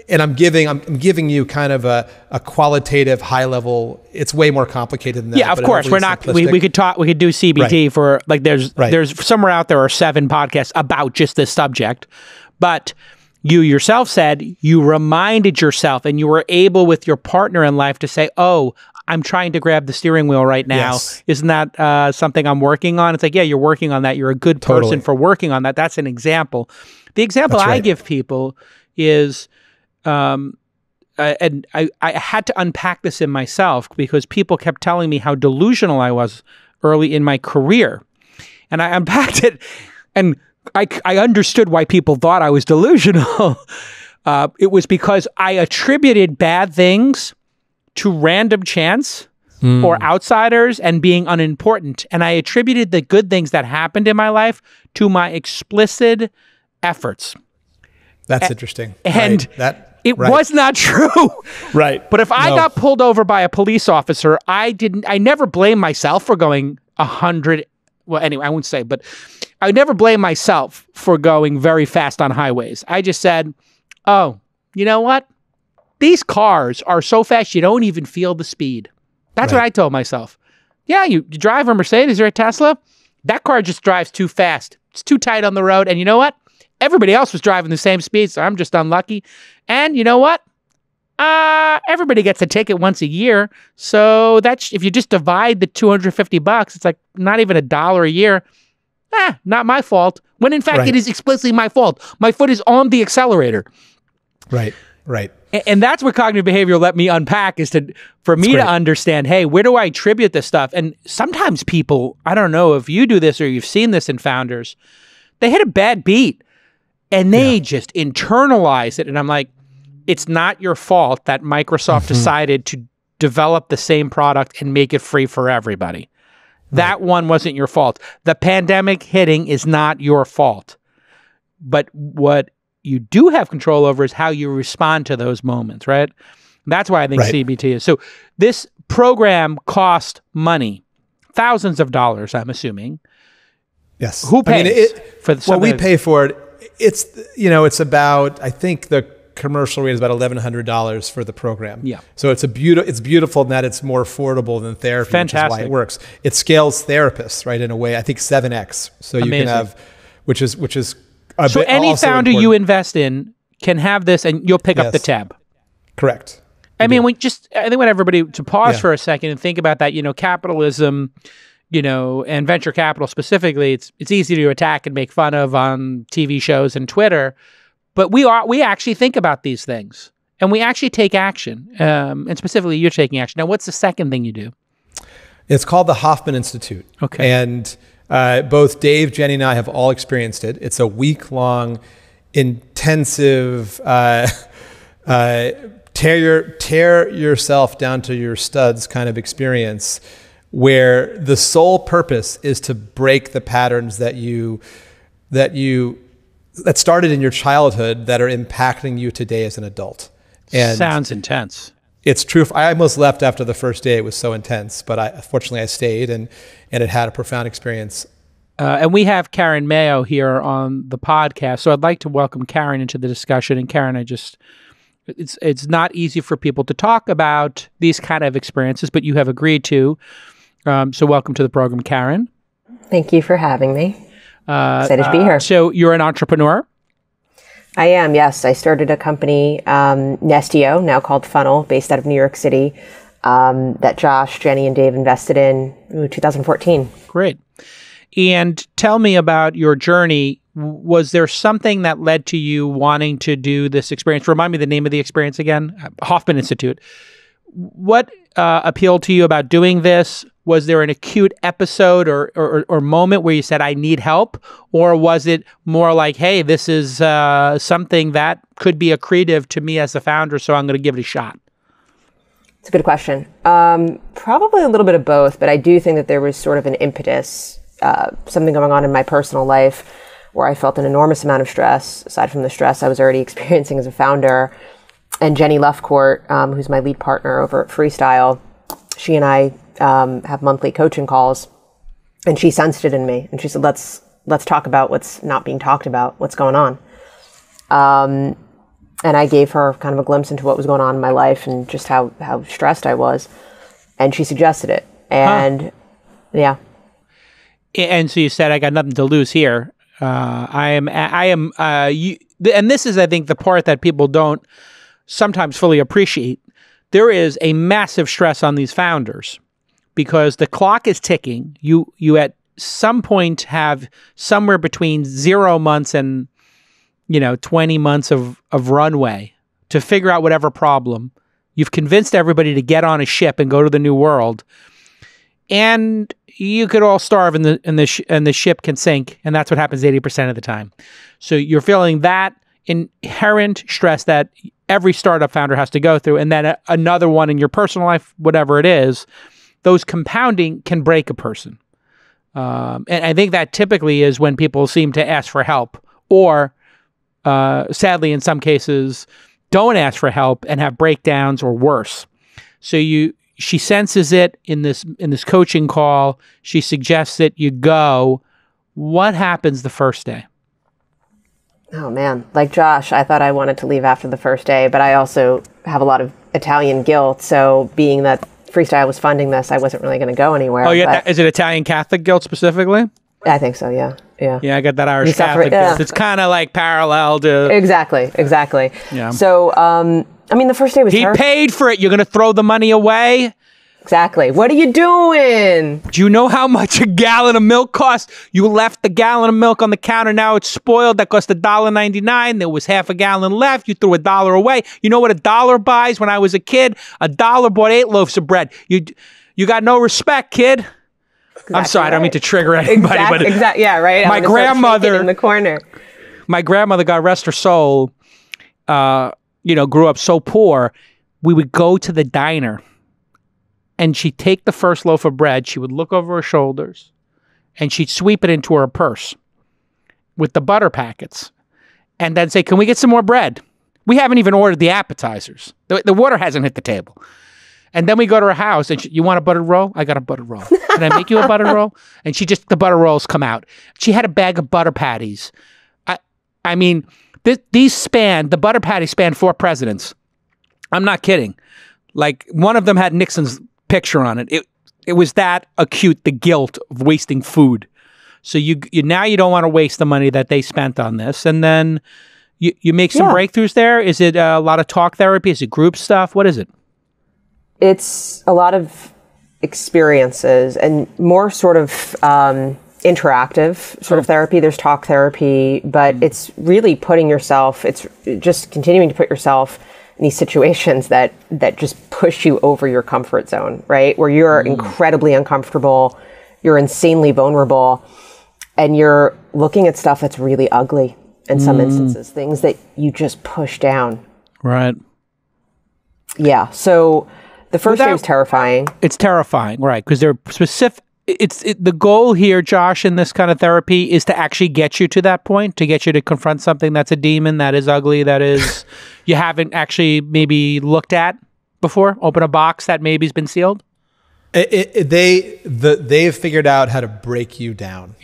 And I'm giving you kind of a qualitative, high level. It's way more complicated than that. Yeah, of course. We're not. We could do CBT for like there's somewhere out there are 7 podcasts about just this subject, but you yourself said you reminded yourself and you were able with your partner in life to say, "Oh, I'm trying to grab the steering wheel right now. Yes. Isn't that something I'm working on?" It's like, yeah, you're working on that. You're a good person for working on that. That's an example. The example I give people is. And I had to unpack this in myself because people kept telling me how delusional I was early in my career. And I unpacked it and I understood why people thought I was delusional. It was because I attributed bad things to random chance or outsiders and being unimportant. And I attributed the good things that happened in my life to my explicit efforts. That's interesting. And it was not true. Right. But if I got pulled over by a police officer, I never blamed myself for going well, anyway, I won't say, but I would never blame myself for going very fast on highways. I just said, oh, you know what? These cars are so fast you don't even feel the speed. That's what I told myself. Yeah, you drive a Mercedes or a Tesla, that car just drives too fast. It's too tight on the road. And you know what? Everybody else was driving the same speed, so I'm just unlucky. And you know what? Everybody gets a ticket once a year. So that's, if you just divide the $250, it's like not even $1 a year. Not my fault. When in fact, it is explicitly my fault. My foot is on the accelerator. Right. And that's what cognitive behavior let me unpack, is for me to understand, hey, where do I attribute this stuff? And sometimes people, I don't know if you do this or you've seen this in founders, they hit a bad beat and they just internalize it. And I'm like, it's not your fault that Microsoft decided to develop the same product and make it free for everybody. That one wasn't your fault. The pandemic hitting is not your fault. But what you do have control over is how you respond to those moments, right? That's why I think CBT is. So this program cost money, thousands of dollars, I'm assuming. Yes. Who pays for the? Well, we pay for it. It's, it's about, I think the commercial rate is about $1,100 for the program. Yeah. So it's beautiful in that it's more affordable than therapy, Fantastic. which is why it works. It scales therapists, right, in a way, I think 7x. So you can have, which is a so bit any founder important. you invest in can have this and you'll pick up the tab. Correct. I mean, I think want everybody to pause for a second and think about that, capitalism, and venture capital specifically, it's easy to attack and make fun of on TV shows and Twitter. But we actually think about these things and we actually take action. And specifically, you're taking action. Now, what's the second thing you do? It's called the Hoffman Institute. Okay. And both Dave, Jenny, and I have all experienced it. It's a week-long, intensive, tear yourself down to your studs kind of experience, where the sole purpose is to break the patterns that started in your childhood that are impacting you today as an adult. And sounds intense. It's true. I almost left after the first day. It was so intense, but fortunately I stayed and it had a profound experience. And we have Caren Maio here on the podcast. So I'd like to welcome Caren into the discussion. And Caren, it's not easy for people to talk about these kind of experiences, but you have agreed to. So welcome to the program, Caren. Thank you for having me. Excited to be here. So you're an entrepreneur? I am, yes. I started a company, Nestio, now called Funnel, based out of New York City, that Josh, Jenny, and Dave invested in 2014. Great. And tell me about your journey. Was there something that led to you wanting to do this experience? Remind me the name of the experience again. Hoffman Institute. What appealed to you about doing this? Was there an acute episode or moment where you said, I need help? Or was it more like, hey, this is something that could be accretive to me as a founder, so I'm going to give it a shot? It's a good question. Probably a little bit of both, but I do think that there was sort of an impetus, something going on in my personal life where I felt an enormous amount of stress, aside from the stress I was already experiencing as a founder. And Jenny Lefcourt, who's my lead partner over at Freestyle, she and I have monthly coaching calls, and she sensed it in me. And she said, let's talk about what's not being talked about, what's going on. And I gave her kind of a glimpse into what was going on in my life and just how stressed I was. And she suggested it. And yeah. And so you said, I got nothing to lose here. And this is, I think, the part that people don't sometimes fully appreciate. There is a massive stress on these founders because the clock is ticking. You at some point have somewhere between 0 months and 20 months of runway to figure out whatever problem. You've convinced everybody to get on a ship and go to the new world, and you could all starve and the ship can sink, and that's what happens 80% of the time. So you're feeling that inherent stress that every startup founder has to go through, and then another one in your personal life, whatever it is. Those compounding can break a person. And I think that typically is when people seem to ask for help, or sadly, in some cases, don't ask for help and have breakdowns or worse. So you she senses it in this coaching call. She suggests it. You go. What happens the first day? Oh man, like Josh, I thought I wanted to leave after the first day, but I also have a lot of Italian guilt. So being that Freestyle was funding this, I wasn't really going to go anywhere. Oh yeah, is it Italian Catholic guilt specifically? I think so. Yeah. Yeah, I got that Irish Catholic guilt. It's kind of like parallel to exactly. Yeah. So, I mean, the first day was he paid for it. You're going to throw the money away? Exactly. What are you doing? Do you know how much a gallon of milk costs? You left the gallon of milk on the counter. Now it's spoiled. That cost $1.99. There was half a gallon left. You threw $1 away. You know what $1 buys? When I was a kid, $1 bought 8 loaves of bread. You got no respect, kid. Exactly. I'm sorry, I don't mean to trigger anybody, but yeah, right. My grandmother in the corner. My grandmother, God rest her soul, grew up so poor. We would go to the diner, and she'd take the first loaf of bread. She would look over her shoulders, and she'd sweep it into her purse with the butter packets, and then say, "Can we get some more bread? We haven't even ordered the appetizers. The water hasn't hit the table." And then we go to her house, and you want a buttered roll? I got a buttered roll. Can I make you a buttered roll? And the butter rolls come out. She had a bag of butter patties. I mean, the butter patties spanned 4 presidents. I'm not kidding. Like, one of them had Nixon's picture on it. It was that acute, the guilt of wasting food. So you now you don't want to waste the money that they spent on this. And then you make some breakthroughs there. Is it a lot of talk therapy? Is it group stuff? What is it? It's a lot of experiences and more sort of interactive sort of therapy. There's talk therapy, but it's really it's just continuing to put yourself in these situations that just push you over your comfort zone, right? Where you're incredibly uncomfortable, you're insanely vulnerable, and you're looking at stuff that's really ugly in some instances, things that you just push down. Right. Yeah. So the first day was terrifying. It's terrifying, right? Because they're specific. The goal here, Josh, in this kind of therapy is to actually get you to that point, to get you to confront something that's a demon, that is ugly, that is you haven't actually maybe looked at before. Open a box that maybe's been sealed. They've figured out how to break you down,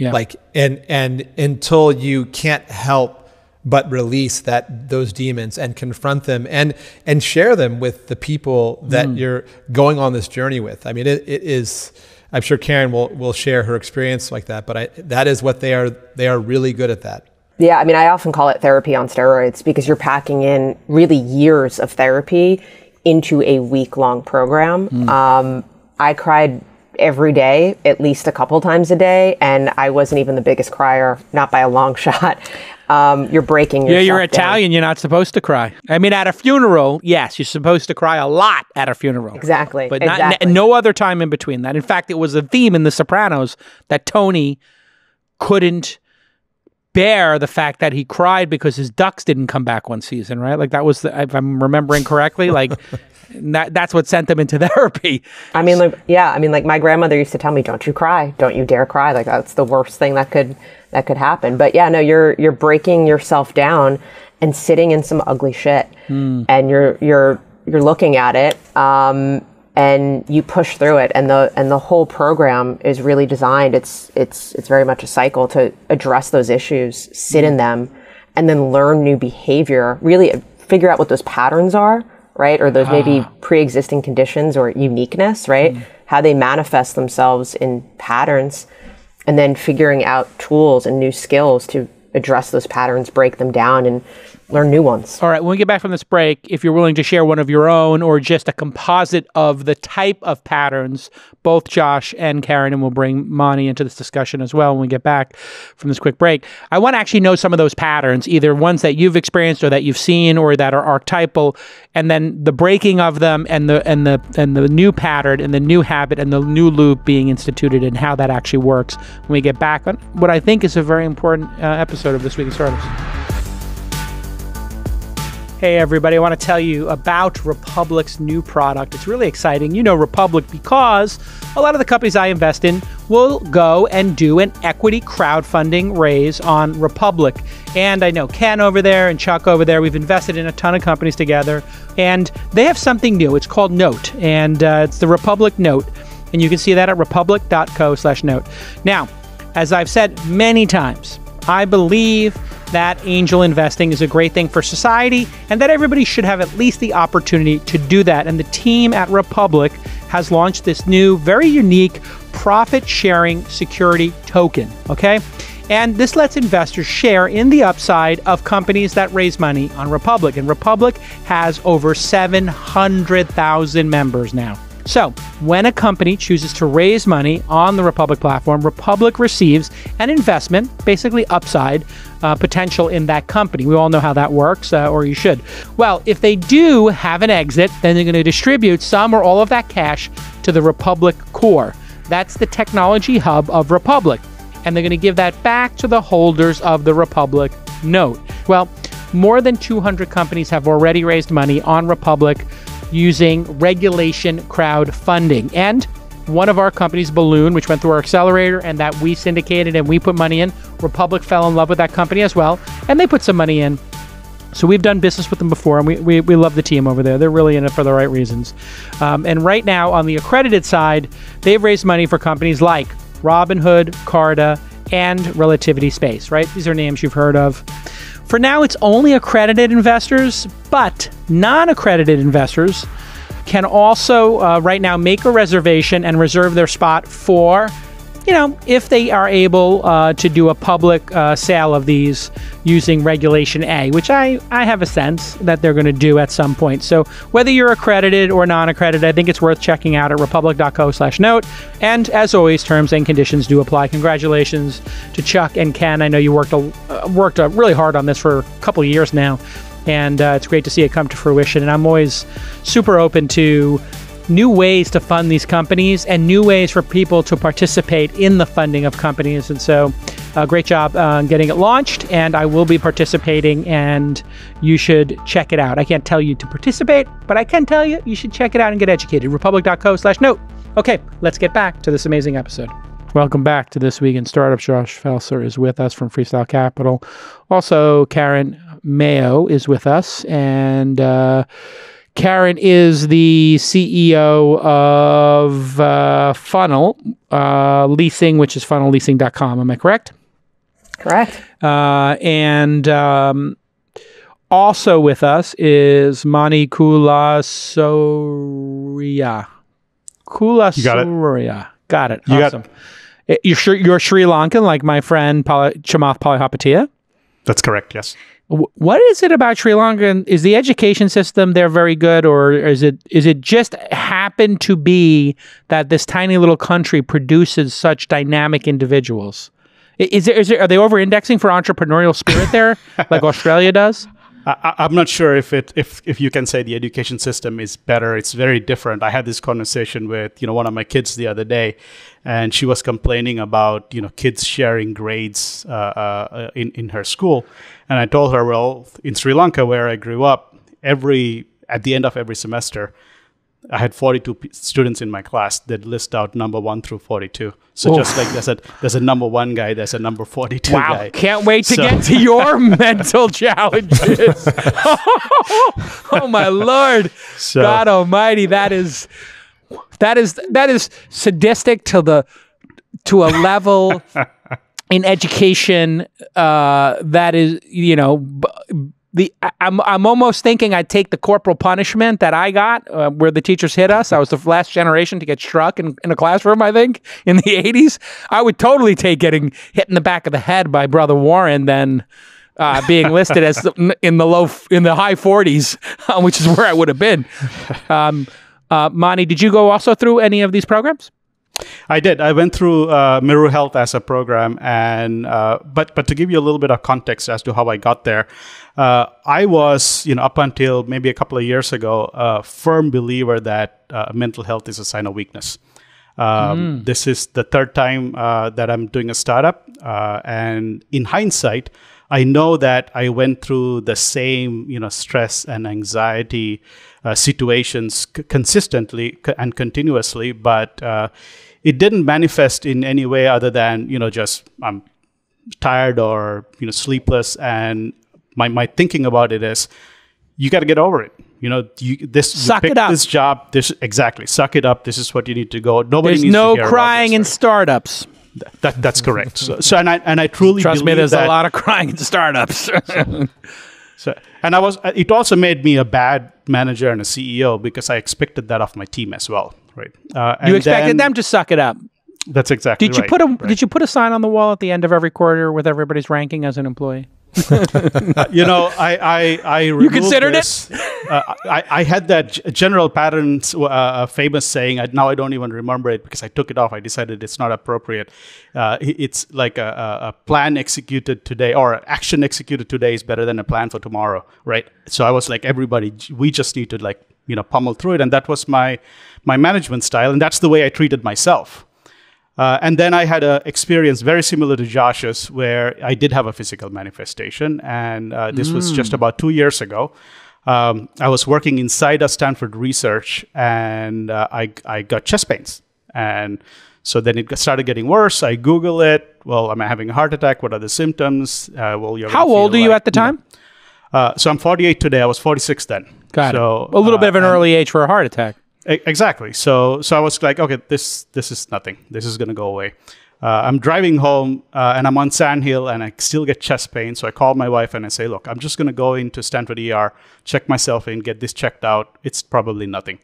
and until you can't help but release those demons and confront them and share them with the people that you're going on this journey with. I mean, it is. I'm sure Caren will share her experience like that, but that is what they are. They are really good at that. Yeah, I mean, I often call it therapy on steroids because you're packing in really years of therapy into a week-long program. I cried every day, at least a couple times a day, and I wasn't even the biggest crier, not by a long shot. You're breaking yourself down. You're Italian. You're not supposed to cry. I mean, at a funeral, yes, you're supposed to cry a lot at a funeral. Exactly. But no other time in between that. In fact, it was a theme in The Sopranos that Tony couldn't bear the fact that he cried because his ducks didn't come back one season, right? Like that was, if I'm remembering correctly, like that's what sent him into therapy. I mean, like my grandmother used to tell me, "Don't you cry, don't you dare cry." Like that's the worst thing that could happen. But yeah, no, you're breaking yourself down and sitting in some ugly shit, and you're looking at it, and you push through it, and the whole program is really designed. It's very much a cycle to address those issues, sit in them, and then learn new behavior. Really figure out what those patterns are, right? Or those maybe pre-existing conditions or uniqueness, right? How they manifest themselves in patterns. And then figuring out tools and new skills to address those patterns, break them down, and learn new ones. All right, when we get back from this break, if you're willing to share one of your own or just a composite of the type of patterns, both Josh and Caren, and we'll bring Mani into this discussion as well when we get back from this quick break. I want to actually know some of those patterns, either ones that you've experienced or that you've seen or that are archetypal, and then the breaking of them and the new pattern and the new habit and the new loop being instituted and how that actually works when we get back on what I think is a very important episode of This Week in Startups. Hey everybody, I want to tell you about Republic's new product. It's really exciting. You know Republic because a lot of the companies I invest in will go and do an equity crowdfunding raise on Republic. And I know Ken over there and Chuck over there, we've invested in a ton of companies together, and they have something new. It's called Note, and it's the Republic Note. And you can see that at republic.co/note. Now, as I've said many times, I believe that angel investing is a great thing for society and that everybody should have at least the opportunity to do that. And the team at Republic has launched this new, very unique profit-sharing security token, okay? And this lets investors share in the upside of companies that raise money on Republic. And Republic has over 700,000 members now. So, when a company chooses to raise money on the Republic platform, Republic receives an investment, basically upside potential in that company. We all know how that works, or you should. Well, if they do have an exit, then they're going to distribute some or all of that cash to the Republic core. That's the technology hub of Republic. And they're going to give that back to the holders of the Republic note. Well, more than 200 companies have already raised money on Republic using regulation crowdfunding. And one of our companies, Balloon, which went through our accelerator and that we syndicated and we put money in, Republic fell in love with that company as well, and they put some money in. So we've done business with them before, and we love the team over there. They're really in it for the right reasons. And right now, on the accredited side, they've raised money for companies like Robinhood, Carta, and Relativity Space, right? These are names you've heard of. For now, it's only accredited investors, but non-accredited investors can also right now make a reservation and reserve their spot for, if they are able to do a public sale of these using Regulation A, which I have a sense that they're going to do at some point. So whether you're accredited or non-accredited, I think it's worth checking out at republic.co/note. And as always, terms and conditions do apply. Congratulations to Chuck and Ken. I know you worked really hard on this for a couple of years now, and it's great to see it come to fruition. And I'm always super open to new ways to fund these companies and new ways for people to participate in the funding of companies. And so great job getting it launched, and I will be participating, and you should check it out. I can't tell you to participate, but I can tell you should check it out and get educated. republic.co/note. Okay, let's get back to this amazing episode. Welcome back to This Week in Startups. Josh Felser is with us from Freestyle Capital. Also, Caren Maio is with us, and Caren is the CEO of Funnel Leasing, which is funnelleasing.com. Am I correct? Correct. And also with us is Mani Kulasooriya. Kulasooriya. Got it. Awesome. You're Sri Lankan, like my friend Chamath Palihapitiya? That's correct, yes. What is it about Sri Lanka? Is the education system there very good, or is it just happen to be that this tiny little country produces such dynamic individuals? Are they over-indexing for entrepreneurial spirit there, like Australia does? I'm not sure if you can say the education system is better. It's very different. I had this conversation with one of my kids the other day, and she was complaining about kids sharing grades in her school. And I told her, well, in Sri Lanka, where I grew up, at the end of every semester, I had 42 students in my class that list out number 1 through 42. So just like there's a number 1 guy, there's a number 42 guy. Wow, can't wait to get to your mental challenges. Oh my Lord. So, God almighty, that is sadistic to a level in education that is, I'm almost thinking I'd take the corporal punishment that I got where the teachers hit us. I was the last generation to get struck in a classroom, I think, in the 80s. I would totally take getting hit in the back of the head by Brother Warren than being listed as in the high 40s, which is where I would have been. Mani, did you go also through any of these programs? I did. I went through Mero Health as a program, and but to give you a little bit of context as to how I got there, I was, up until maybe a couple of years ago, a firm believer that mental health is a sign of weakness. This is the third time that I'm doing a startup, and in hindsight, I know that I went through the same, stress and anxiety situations consistently and continuously, but it didn't manifest in any way other than, just I'm tired or, sleepless. And my thinking about it is, you got to get over it. Suck it up. This job, exactly. Suck it up. This is what you need to go. Nobody There's needs no to hear crying about in this, right? startups. That's correct. So and I truly Trust me, believe there's that, a lot of crying in startups. it also made me a bad manager and a CEO because I expected that of my team as well, right? You expected them to suck it up. That's exactly Did you right. Did you put a sign on the wall at the end of every quarter with everybody's ranking as an employee? I You considered this. I had that General Patton's famous saying. Now I don't even remember it because I took it off. I decided it's not appropriate. It's like a plan executed today or action executed today is better than a plan for tomorrow, right? So I was like, everybody, we just need to pummel through it, and that was my management style, and that's the way I treated myself. And then I had an experience very similar to Josh's where I did have a physical manifestation. And this was just about 2 years ago. I was working inside a Stanford research and I got chest pains. And so then it started getting worse. I Google it. Well, am I having a heart attack? What are the symptoms? How old are you at the time? So I'm 48 today. I was 46 then. Got it. A little bit of an early age for a heart attack. Exactly. So I was like, okay, this is nothing. This is going to go away. I'm driving home and I'm on Sand Hill and I still get chest pain. So I call my wife and I say, look, I'm just going to go into Stanford ER, check myself in, get this checked out. It's probably nothing.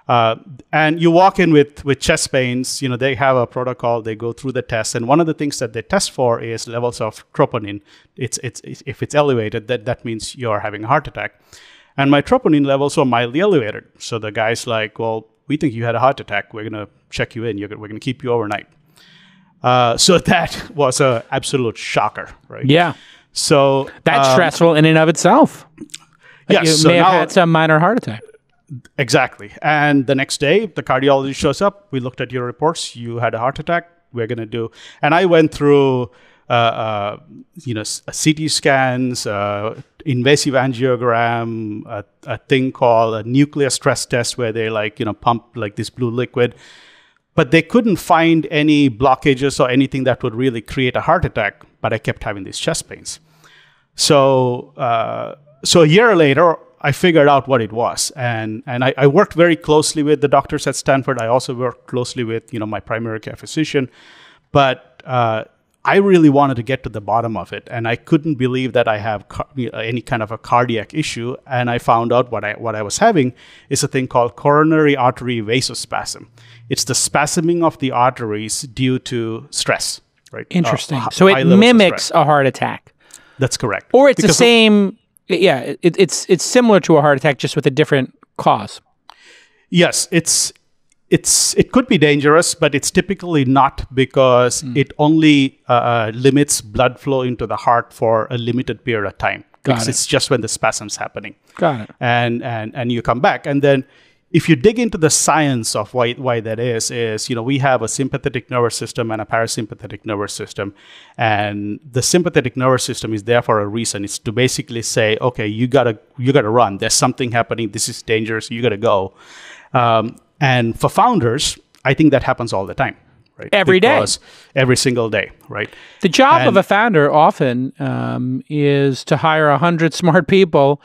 And you walk in with chest pains, they have a protocol, they go through the test. And one of the things that they test for is levels of troponin. If it's elevated, that means you're having a heart attack. And my troponin levels were mildly elevated. So the guy's like, well, we think you had a heart attack. We're going to check you in. We're going to keep you overnight. So that was an absolute shocker, right? Yeah. So that's stressful in and of itself. Yes. You may have had some minor heart attack. Exactly. And the next day, the cardiologist shows up. We looked at your reports. You had a heart attack. We're going to do. And I went through CT scans, invasive angiogram, a thing called a nuclear stress test where they pump this blue liquid, but they couldn't find any blockages or anything that would really create a heart attack. But I kept having these chest pains. So a year later, I figured out what it was, and I worked very closely with the doctors at Stanford. I also worked closely with my primary care physician, but I really wanted to get to the bottom of it, and I couldn't believe that I have any kind of a cardiac issue. And I found out what I was having is a thing called coronary artery vasospasm. It's the spasming of the arteries due to stress. Right? Interesting. So it mimics a heart attack. That's correct. Or it's the same. Yeah, it's similar to a heart attack, just with a different cause. Yes, it could be dangerous, but it's typically not because it only limits blood flow into the heart for a limited period of time. Because it's just when the spasm's happening. Got it. And you come back. And then if you dig into the science of why that is we have a sympathetic nervous system and a parasympathetic nervous system. And the sympathetic nervous system is there for a reason. It's to basically say, okay, you gotta run. There's something happening. This is dangerous. You gotta go. And for founders, I think that happens all the time, right? Every single day, right? The job of a founder often is to hire 100 smart people,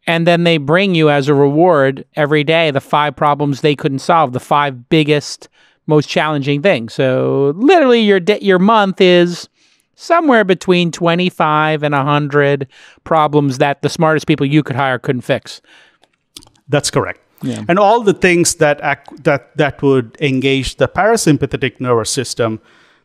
and then they bring you as a reward every day the 5 problems they couldn't solve, the 5 biggest, most challenging things. So literally your month is somewhere between 25 and 100 problems that the smartest people you could hire couldn't fix. That's correct. Yeah. And all the things that would engage the parasympathetic nervous system,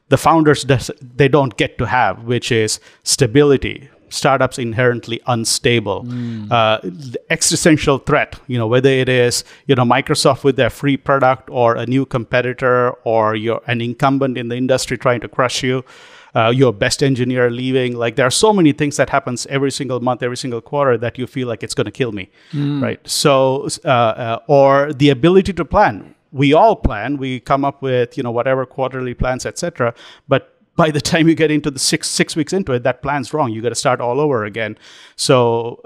the founders, they don't get to have, which is stability. Startups inherently unstable. The existential threat, whether it is, Microsoft with their free product or a new competitor or you're an incumbent in the industry trying to crush you. Your best engineer leaving. There are so many things that happens every single month, every single quarter that you feel like it's going to kill me, right? So, or the ability to plan. We all plan. We come up with, whatever quarterly plans, etc. But by the time you get into the six weeks into it, that plan's wrong. You got to start all over again. So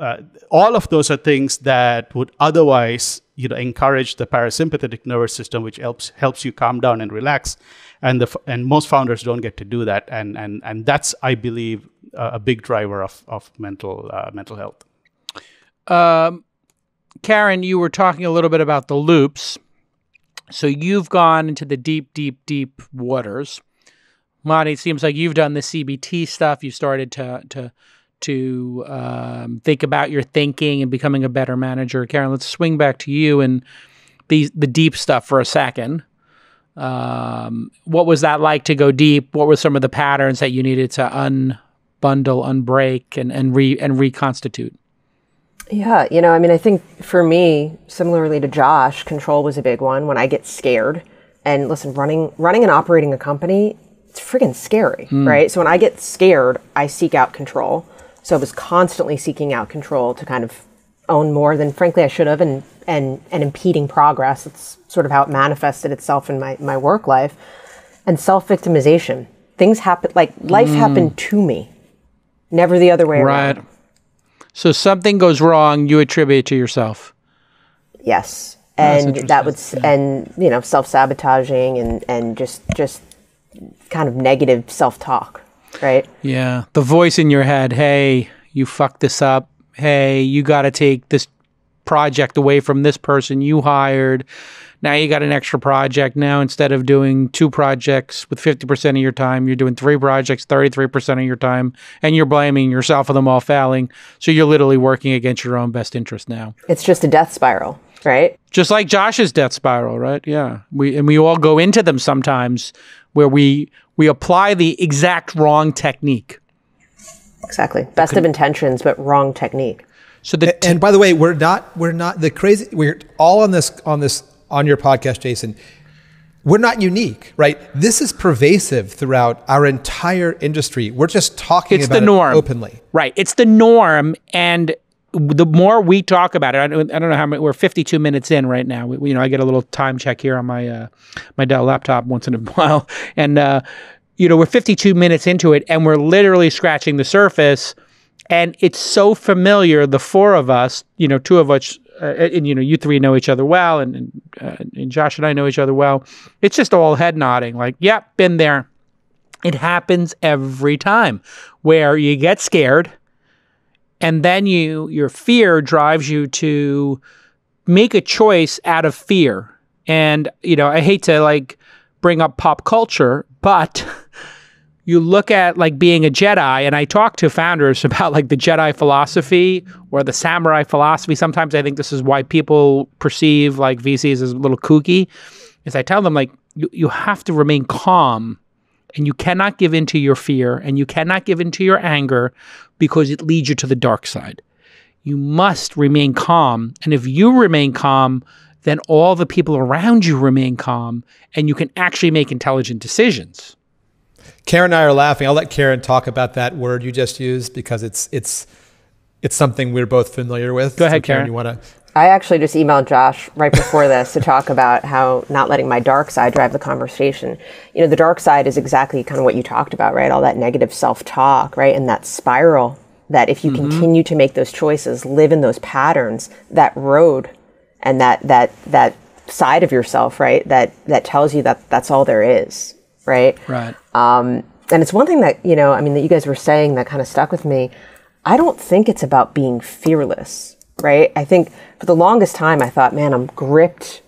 all of those are things that would otherwise, encourage the parasympathetic nervous system, which helps you calm down and relax. And most founders don't get to do that. And that's, I believe, a big driver of mental health. Caren, you were talking a little bit about the loops. So you've gone into the deep, deep, deep waters. Mani, it seems like you've done the CBT stuff. You started to think about your thinking and becoming a better manager. Caren, let's swing back to you and the deep stuff for a second. What was that like to go deep? What were some of the patterns that you needed to unbundle, unbreak, and reconstitute? Yeah, I think for me, similarly to Josh, control was a big one. When I get scared, and listen, running and operating a company, it's friggin' scary, right? So when I get scared, I seek out control. So I was constantly seeking out control to kind of own more than, frankly, I should have, and impeding progress. It's sort of how it manifested itself in my work life. And self-victimization. Things happen, like life happened to me, never the other way around. Right. So something goes wrong, you attribute it to yourself. Yes. And that would, self-sabotaging and just kind of negative self-talk, right? Yeah. The voice in your head, hey, you fucked this up. Hey, you got to take this project away from this person you hired. Now you got an extra project. Now instead of doing 2 projects with 50% of your time, you're doing 3 projects, 33% of your time, and you're blaming yourself for them all failing. So you're literally working against your own best interest now. It's just a death spiral, right? Just like Josh's death spiral, right? Yeah. We all go into them sometimes where we apply the exact wrong technique. Exactly. Best of intentions, but wrong technique. So and by the way, we're all on your podcast, Jason. We're not unique, right? This is pervasive throughout our entire industry. We're just talking about it openly. Right. It's the norm. And the more we talk about it, I don't know how many, we're 52 minutes in right now. I get a little time check here on my Dell laptop once in a while. And, we're 52 minutes into it and we're literally scratching the surface. And it's so familiar, the 4 of us, 2 of us, and you 3 know each other well, and Josh and I know each other well. It's just all head nodding, like, yep, been there. It happens every time where you get scared, and then your fear drives you to make a choice out of fear. And I hate to bring up pop culture, but you look at being a Jedi, and I talk to founders about the Jedi philosophy or the samurai philosophy. Sometimes I think this is why people perceive VCs as a little kooky, is I tell them you have to remain calm, and you cannot give into your fear, and you cannot give into your anger because it leads you to the dark side. You must remain calm. And if you remain calm, then all the people around you remain calm, and you can actually make intelligent decisions. Caren and I are laughing. I'll let Caren talk about that word you just used because it's something we're both familiar with. Go ahead, Caren. You want to? I actually just emailed Josh right before this to talk about how not letting my dark side drive the conversation. The dark side is exactly kind of what you talked about, right? All that negative self-talk, right? And that spiral that if you continue to make those choices, live in those patterns, that road and that side of yourself, right? That tells you that that's all there is. Right. Right. And it's one thing that, that you guys were saying that kind of stuck with me. I don't think it's about being fearless, right? I think for the longest time, I thought, man, I'm gripped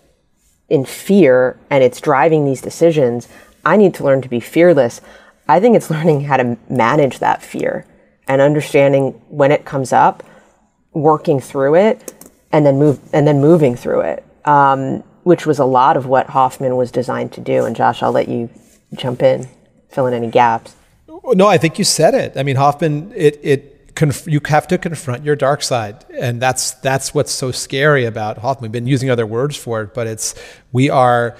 in fear and it's driving these decisions. I need to learn to be fearless. I think it's learning how to manage that fear and understanding when it comes up, working through it, and then moving through it, which was a lot of what Hoffman was designed to do. And Josh, I'll let you jump in, fill in any gaps. No, I think you said it. I mean, Hoffman, you have to confront your dark side. And that's what's so scary about Hoffman. We've been using other words for it, but you are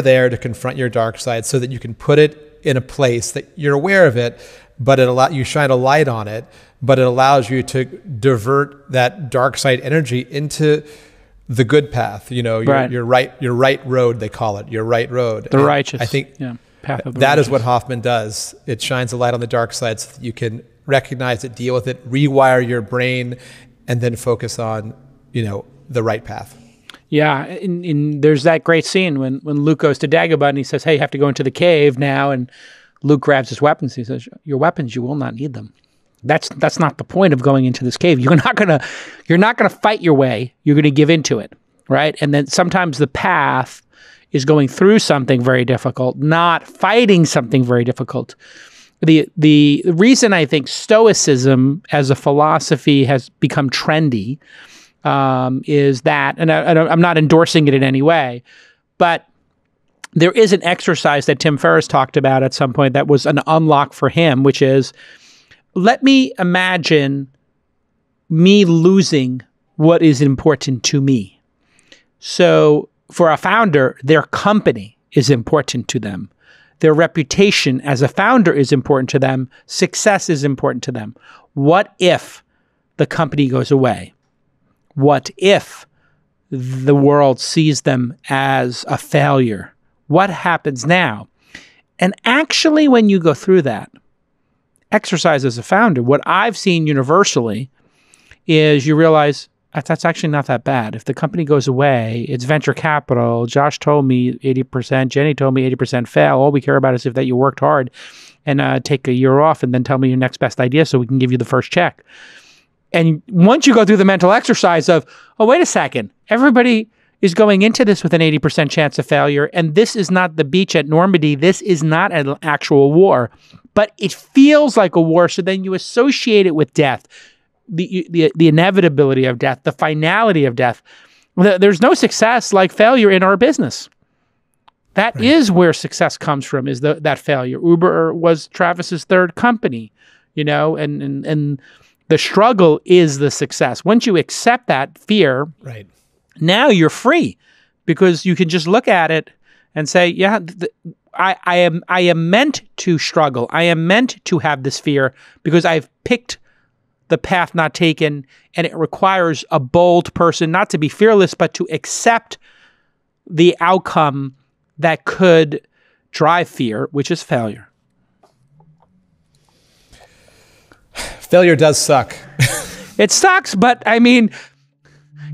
there to confront your dark side so that you can put it in a place that you're aware of it, but you shine a light on it, but it allows you to divert that dark side energy into the good path, your right road, they call it, your right road. The righteous. I think, yeah. Path of the That is righteous. what Hoffman does. It shines a light on the dark side so that you can recognize it, deal with it, rewire your brain, and then focus on, the right path. Yeah, there's that great scene when Luke goes to Dagobah and he says, "Hey, you have to go into the cave now." And Luke grabs his weapons. He says, "Your weapons, you will not need them. That's not the point of going into this cave. You're not gonna fight your way. You're gonna give into it, right?" And then sometimes the path is going through something very difficult, not fighting something very difficult. The reason I think Stoicism as a philosophy has become trendy is that, and I'm not endorsing it in any way, but there is an exercise that Tim Ferriss talked about at some point that was an unlock for him, which is, let me imagine me losing what is important to me. So for a founder, their company is important to them. Their reputation as a founder is important to them. Success is important to them. What if the company goes away? What if the world sees them as a failure? What happens now? And actually, when you go through that exercise as a founder, what I've seen universally is you realize that's actually not that bad. If the company goes away, it's venture capital. Josh told me 80%, Jenny told me 80% fail. All we care about is that you worked hard and take a year off and then tell me your next best idea so we can give you the first check. And once you go through the mental exercise of, oh, wait a second, everybody is going into this with an 80% chance of failure, and this is not the beach at Normandy. This is not an actual war, but it feels like a war, so then you associate it with death, the inevitability of death, the finality of death. There's no success like failure in our business. That is where success comes from, is that failure. Uber was Travis's third company, and the struggle is the success. Once you accept that fear, now you're free, because you can just look at it and say, yeah, I am meant to struggle. I am meant to have this fear because I've picked the path not taken, and it requires a bold person not to be fearless, but to accept the outcome that could drive fear, which is failure. Failure does suck. It sucks, but I mean,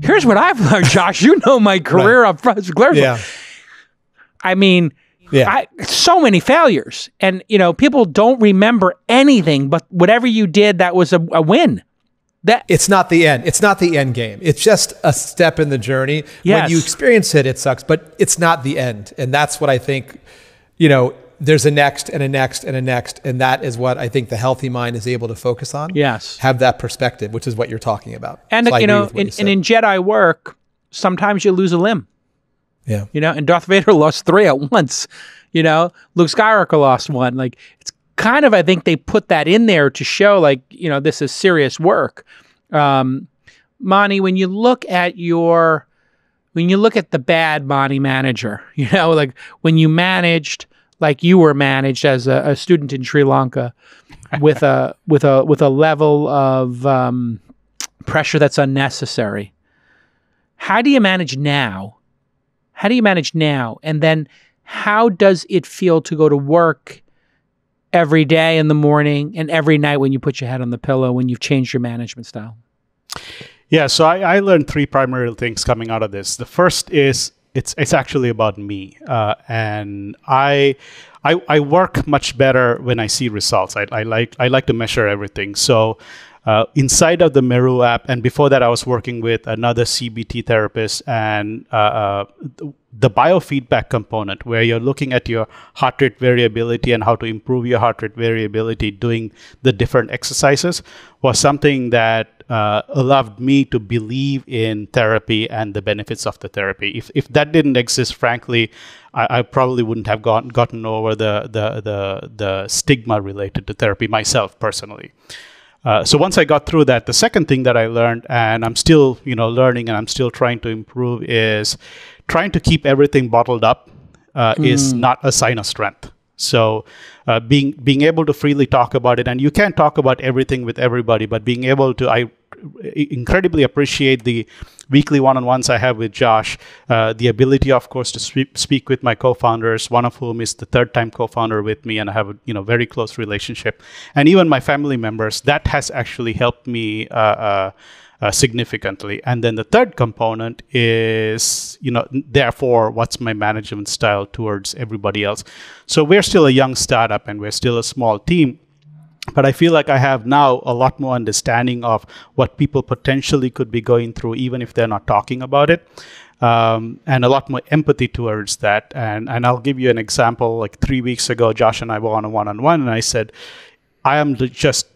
here's what I've learned, Josh. You know my career up front. Yeah. I mean, so many failures, and people don't remember anything, but whatever you did, that was a win. It's not the end. It's not the end game. It's just a step in the journey. Yes. When you experience it, it sucks, but it's not the end. And that's what I think, there's a next and a next and a next. And that is what I think the healthy mind is able to focus on. Yes. Have that perspective, which is what you're talking about. And, so in Jedi work, sometimes you lose a limb. Yeah. And Darth Vader lost 3 at once. Luke Skywalker lost 1. Like, it's kind of, I think they put that in there to show, this is serious work. Mani, when you look at the bad Mani manager, when you managed like you were managed as a student in Sri Lanka with a level of pressure that's unnecessary. How do you manage now? And then how does it feel to go to work every day in the morning and every night when you put your head on the pillow, when you've changed your management style? Yeah, so I learned 3 primary things coming out of this. The first is it's actually about me, and I work much better when I see results. I like to measure everything. So inside of the Mero app, and before that I was working with another CBT therapist, and the biofeedback component, where you're looking at your heart rate variability and how to improve your heart rate variability doing the different exercises, was something that allowed me to believe in therapy and the benefits of the therapy. If that didn't exist, frankly, I probably wouldn't have gotten over the stigma related to therapy myself personally. So once I got through that, the second thing that I learned, and I'm still learning and I'm still trying to improve, is trying to keep everything bottled up is not a sign of strength. So being able to freely talk about it, and you can't talk about everything with everybody, but being able to, incredibly appreciate the weekly one-on-ones I have with Josh, the ability, of course, to speak with my co-founders, one of whom is the third-time co-founder with me, and I have a very close relationship, and even my family members. That has actually helped me significantly. And then the third component is, therefore, what's my management style towards everybody else? So we're still a young startup and we're still a small team, but I feel like I have now a lot more understanding of what people potentially could be going through, even if they're not talking about it. And a lot more empathy towards that. And I'll give you an example. Like 3 weeks ago, Josh and I were on a one-on-one, and I said, I am just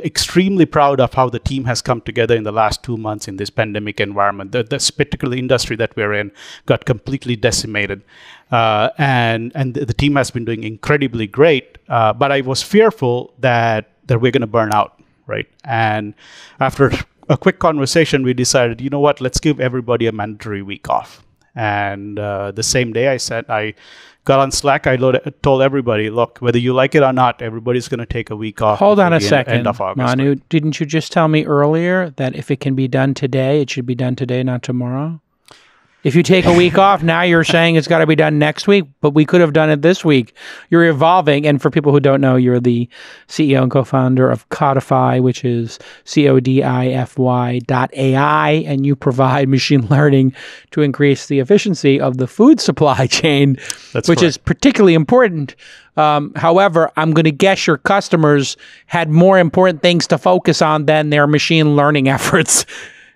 extremely proud of how the team has come together in the last 2 months in this pandemic environment. This particular industry that we're in got completely decimated. And the team has been doing incredibly great. But I was fearful that we're going to burn out, right? And after a quick conversation, we decided, you know what, let's give everybody a mandatory week off. And the same day I got on Slack, I told everybody, look, whether you like it or not, everybody's going to take a week off. Hold on a second, end of August, Manu. right? Didn't you just tell me earlier that if it can be done today, it should be done today, not tomorrow? If you take a week off, now you're saying it's got to be done next week, but we could have done it this week. You're evolving. And for people who don't know, you're the CEO and co-founder of Codify, which is CODIFY.ai, and you provide machine learning to increase the efficiency of the food supply chain, which is particularly important. However, I'm going to guess your customers had more important things to focus on than their machine learning efforts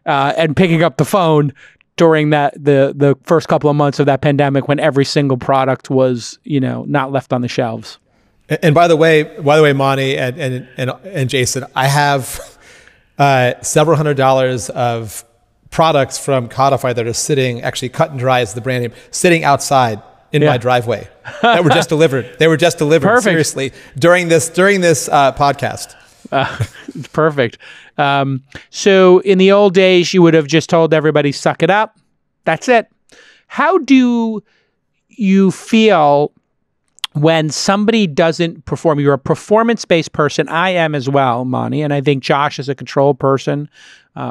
and picking up the phone during the first couple of months of that pandemic, when every single product was, not left on the shelves. And by the way, Mani and Jason, I have several $100s of products from Codify that are sitting, actually Cut and Dry is the brand name, sitting outside in my driveway that were just delivered. They were just delivered. Perfect. Seriously during this podcast. Perfect. So in the old days, you would have just told everybody, suck it up. That's it. How do you feel when somebody doesn't perform? You're a performance-based person. I am as well, Mani, and I think Josh is a control person.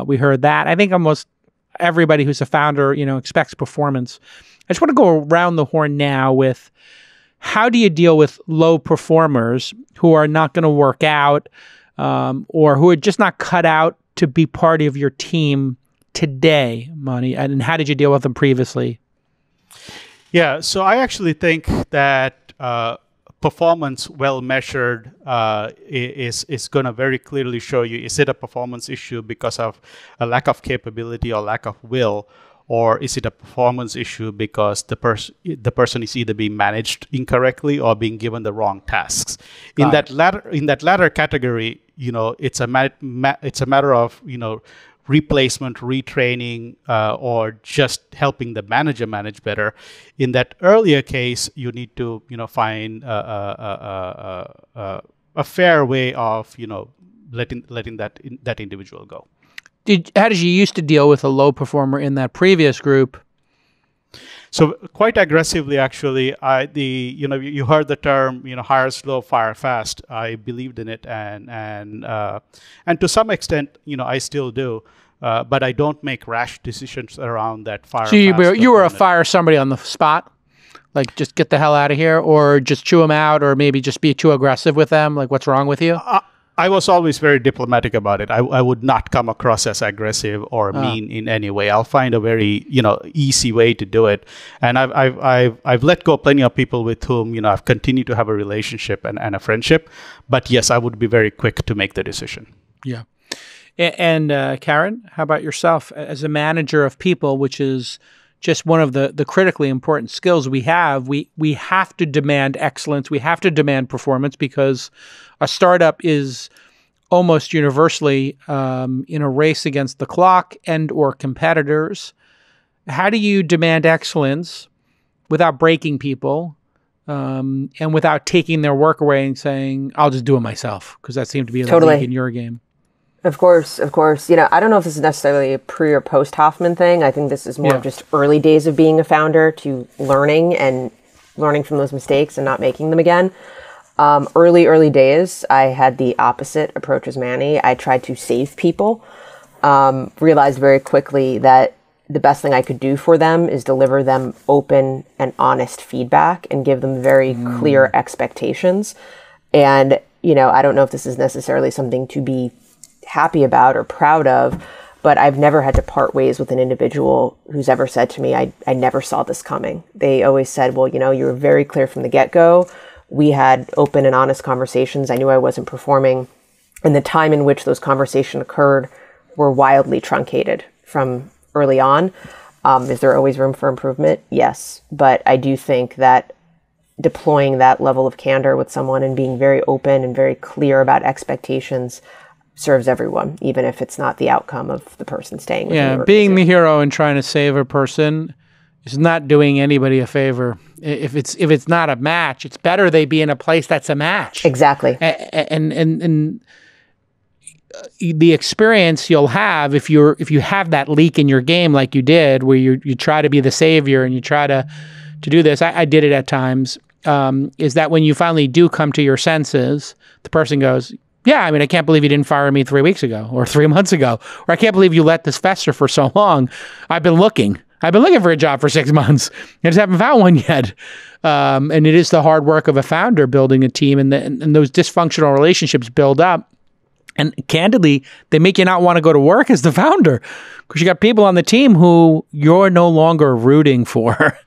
We heard that. I think almost everybody who's a founder, expects performance. I just want to go around the horn now with, how do you deal with low performers who are not going to work out, or who are just not cut out to be part of your team today, Mani? And how did you deal with them previously? Yeah, so I actually think that performance well measured is going to very clearly show you, is it a performance issue because of a lack of capability or lack of will, or is it a performance issue because the person is either being managed incorrectly or being given the wrong tasks? In that latter category, it's a matter of replacement, retraining, or just helping the manager manage better. In that earlier case, you need to find a fair way of letting that individual go. How did you used to deal with a low performer in that previous group? So quite aggressively, actually. You heard the term, hire slow, fire fast. I believed in it, and to some extent, I still do. But I don't make rash decisions around that fire. So you were a fire somebody on the spot, like just get the hell out of here, or just chew them out, or maybe just be too aggressive with them. Like, what's wrong with you? I was always very diplomatic about it. I would not come across as aggressive or mean in any way. I'll find a very easy way to do it. And I've let go plenty of people with whom I've continued to have a relationship and a friendship. But yes, I would be very quick to make the decision. Yeah. And Caren, how about yourself as a manager of people, which is just one of the critically important skills we have? We have to demand excellence. We have to demand performance, because a startup is almost universally in a race against the clock and or competitors. How do you demand excellence without breaking people and without taking their work away and saying, I'll just do it myself? Because that seemed to be the link in your game. Of course. I don't know if this is necessarily a pre or post Hoffman thing. I think this is more of just early days of being a founder, to learning from those mistakes and not making them again. Early days, I had the opposite approach as Manny. I tried to save people. Realized very quickly that the best thing I could do for them is deliver them open and honest feedback and give them very clear expectations. And, I don't know if this is necessarily something to be happy about or proud of, but I've never had to part ways with an individual who's ever said to me, I never saw this coming. They always said, well, you were very clear from the get-go. We had open and honest conversations. I knew I wasn't performing. And the time in which those conversations occurred were wildly truncated from early on. Is there always room for improvement? Yes. But I do think that deploying that level of candor with someone and being very open and very clear about expectations serves everyone, even if it's not the outcome of the person staying with Yeah, being the hero and trying to save a person is not doing anybody a favor. If it's not a match, it's better they be in a place that's a match. Exactly. And the experience you'll have if you have that leak in your game like you did, where you try to be the savior and you try to do this. I did it at times. Is that when you finally do come to your senses, the person goes, yeah, I mean, I can't believe you didn't fire me 3 weeks ago or 3 months ago, or I can't believe you let this fester for so long. I've been looking for a job for 6 months. I just haven't found one yet. And it is the hard work of a founder building a team, and those dysfunctional relationships build up. And candidly, they make you not want to go to work as the founder because you got people on the team who you're no longer rooting for.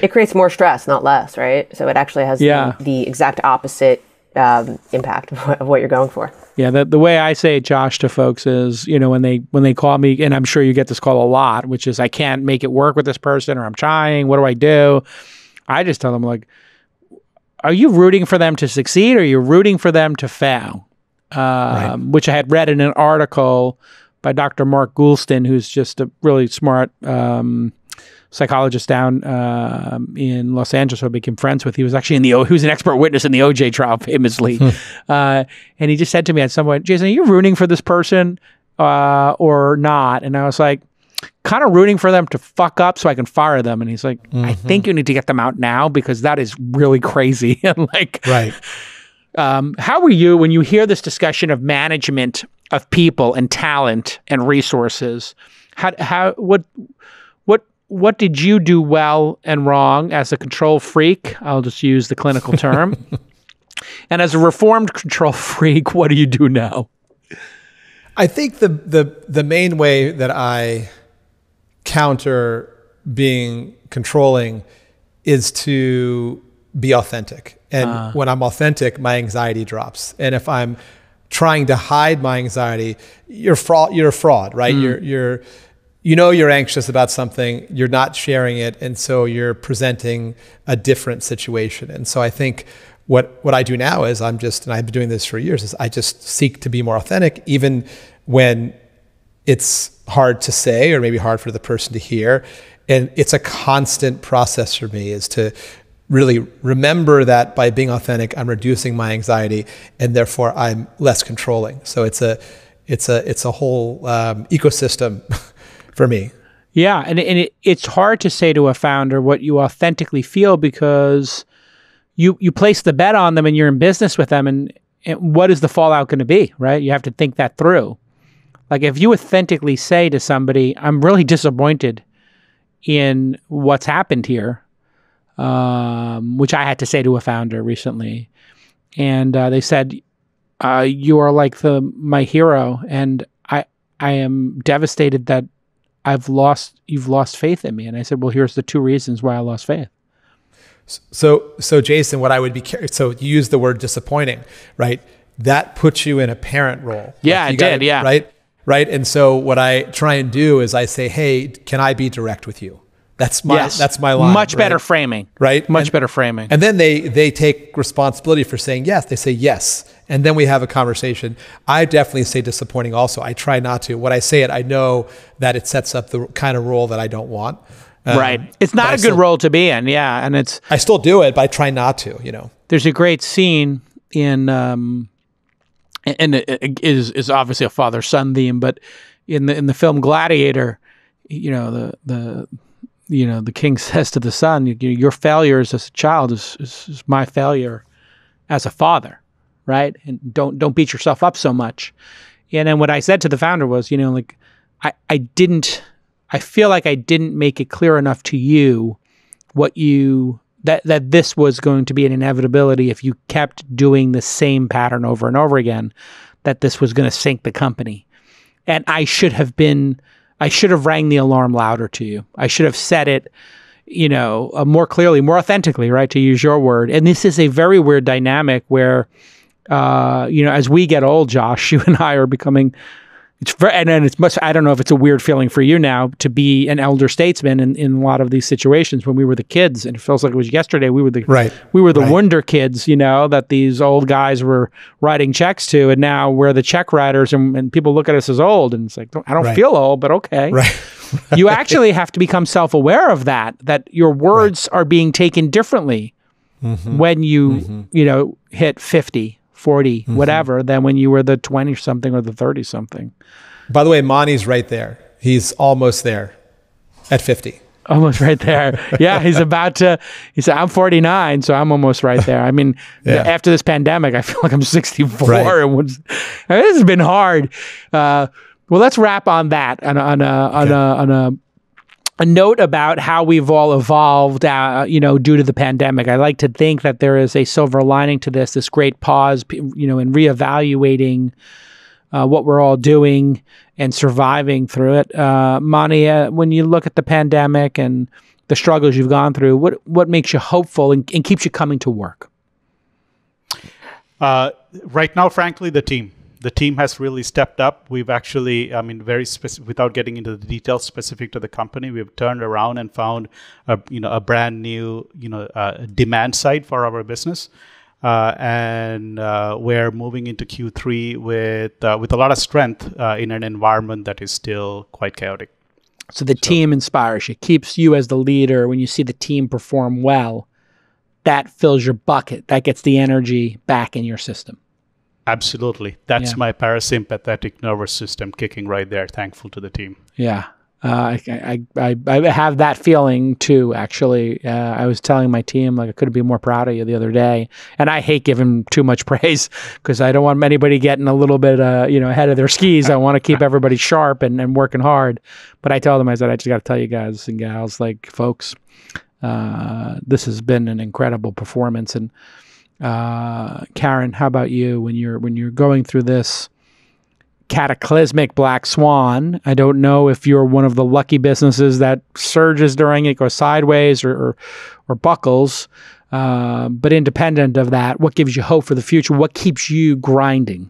It creates more stress, not less, right? So it actually has the exact opposite impact of what you're going for. Yeah, the way I say it, Josh, to folks is, when they call me, and I'm sure you get this call a lot, which is I can't make it work with this person, or I'm trying, what do I do? I just tell them, like, are you rooting for them to succeed, or are you rooting for them to fail? Right. Which I had read in an article by Dr. Mark Goulston, who's just a really smart psychologist down in Los Angeles who I became friends with. He was actually he was an expert witness in the OJ trial, famously. And he just said to me at some point, Jason, are you rooting for this person or not? And I was like, kind of rooting for them to fuck up so I can fire them. And he's like, I think you need to get them out now because that is really crazy. And like, right. How were you when you hear this discussion of management of people and talent and resources? What did you do well and wrong as a control freak? I'll just use the clinical term. And as a reformed control freak, what do you do now? I think the main way that I counter being controlling is to be authentic. And when I'm authentic, my anxiety drops. And if I'm trying to hide my anxiety, you're a fraud, right? You're anxious about something, you're not sharing it, and so you're presenting a different situation. And so I think what I do now is and I've been doing this for years, is I just seek to be more authentic, even when it's hard to say or maybe hard for the person to hear. And it's a constant process for me, is to really remember that by being authentic, I'm reducing my anxiety, and therefore I'm less controlling. So it's a whole ecosystem for me. Yeah, and it's hard to say to a founder what you authentically feel because you place the bet on them and you're in business with them, and what is the fallout going to be, right? You have to think that through. Like if you authentically say to somebody, I'm really disappointed in what's happened here, which I had to say to a founder recently, and they said, you are like my hero, and I am devastated that you've lost faith in me. And I said, well, here's the 2 reasons why I lost faith. So Jason, what I would be, so you use the word disappointing, right? That puts you in a parent role. Yeah, it did. Yeah. Right. And so what I try and do is I say, hey, can I be direct with you? That's my line. Much better framing. Right. Much better framing. And then they take responsibility for saying yes. They say yes. And then we have a conversation. I definitely say disappointing also. I try not to. When I say it, I know that it sets up the kind of role that I don't want. Right. It's not a good role to be in. Yeah. And I still do it, but I try not to, There's a great scene in, and it is obviously a father-son theme, but in the film Gladiator, the king says to the son, your failures as a child is my failure as a father, right? And don't beat yourself up so much. And then what I said to the founder was, like, I feel like I didn't make it clear enough to you that this was going to be an inevitability if you kept doing the same pattern over and over again, that this was going to sink the company. And I should have rang the alarm louder to you. I should have said it, more clearly, more authentically, right? To use your word. And this is a very weird dynamic where, as we get old, Josh, you and I are becoming, I don't know if it's a weird feeling for you now to be an elder statesman in a lot of these situations. When we were the kids, and it feels like it was yesterday, we were the wonder kids, that these old guys were writing checks to, and now we're the check writers, and people look at us as old, and it's like, I don't feel old, but okay. Right. You actually have to become self-aware of that your words are being taken differently when you, hit 50, 40, whatever, than when you were the 20-something or the 30-something. By the way, Mani's right there. He's almost there at 50. Almost right there. Yeah, he said, I'm 49, so I'm almost right there. I mean, after this pandemic, I feel like I'm 64. Right. This has been hard. Well, let's wrap on that, on a note about how we've all evolved, due to the pandemic. I like to think that there is a silver lining to this great pause, in reevaluating what we're all doing and surviving through it. Mani, when you look at the pandemic and the struggles you've gone through, what makes you hopeful and keeps you coming to work? Right now, frankly, the team. The team has really stepped up. We've actually, very specific, without getting into the details specific to the company, we've turned around and found a brand new, demand side for our business. And we're moving into Q3 with a lot of strength in an environment that is still quite chaotic. So the team inspires you, keeps you as the leader. When you see the team perform well, that fills your bucket. That gets the energy back in your system. Absolutely. That's my parasympathetic nervous system kicking right there. Thankful to the team. Yeah. I have that feeling too, actually. I was telling my team, I couldn't be more proud of you the other day. And I hate giving too much praise because I don't want anybody getting a little bit, ahead of their skis. I want to keep everybody sharp and working hard. But I told them, I said, I just got to tell you guys and gals, folks, this has been an incredible performance. And Caren, how about you when you're going through this cataclysmic black swan? I don't know if you're one of the lucky businesses that surges during it, goes sideways or buckles, but independent of that, what gives you hope for the future? What keeps you grinding?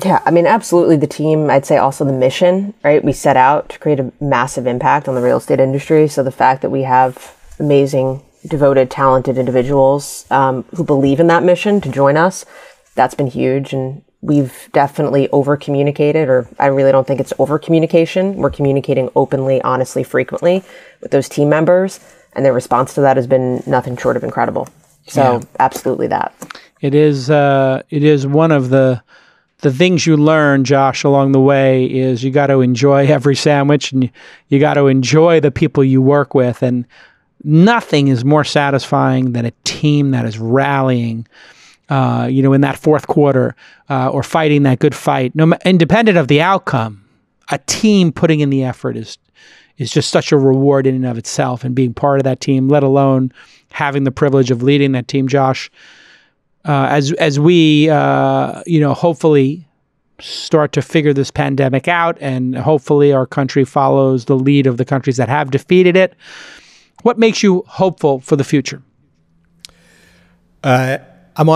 Yeah, absolutely the team. I'd say also the mission, right? We set out to create a massive impact on the real estate industry. So the fact that we have amazing, devoted, talented individuals who believe in that mission to join us, that's been huge. And we've definitely over-communicated, or I really don't think it's over-communication. We're communicating openly, honestly, frequently with those team members, and their response to that has been nothing short of incredible. So absolutely that. It is one of the things you learn, Josh, along the way is you got to enjoy every sandwich, and you got to enjoy the people you work with. And nothing is more satisfying than a team that is rallying, in that fourth quarter or fighting that good fight. Independent of the outcome, a team putting in the effort is just such a reward in and of itself, and being part of that team, let alone having the privilege of leading that team, Josh. As we, hopefully start to figure this pandemic out, and hopefully our country follows the lead of the countries that have defeated it, what makes you hopeful for the future? I am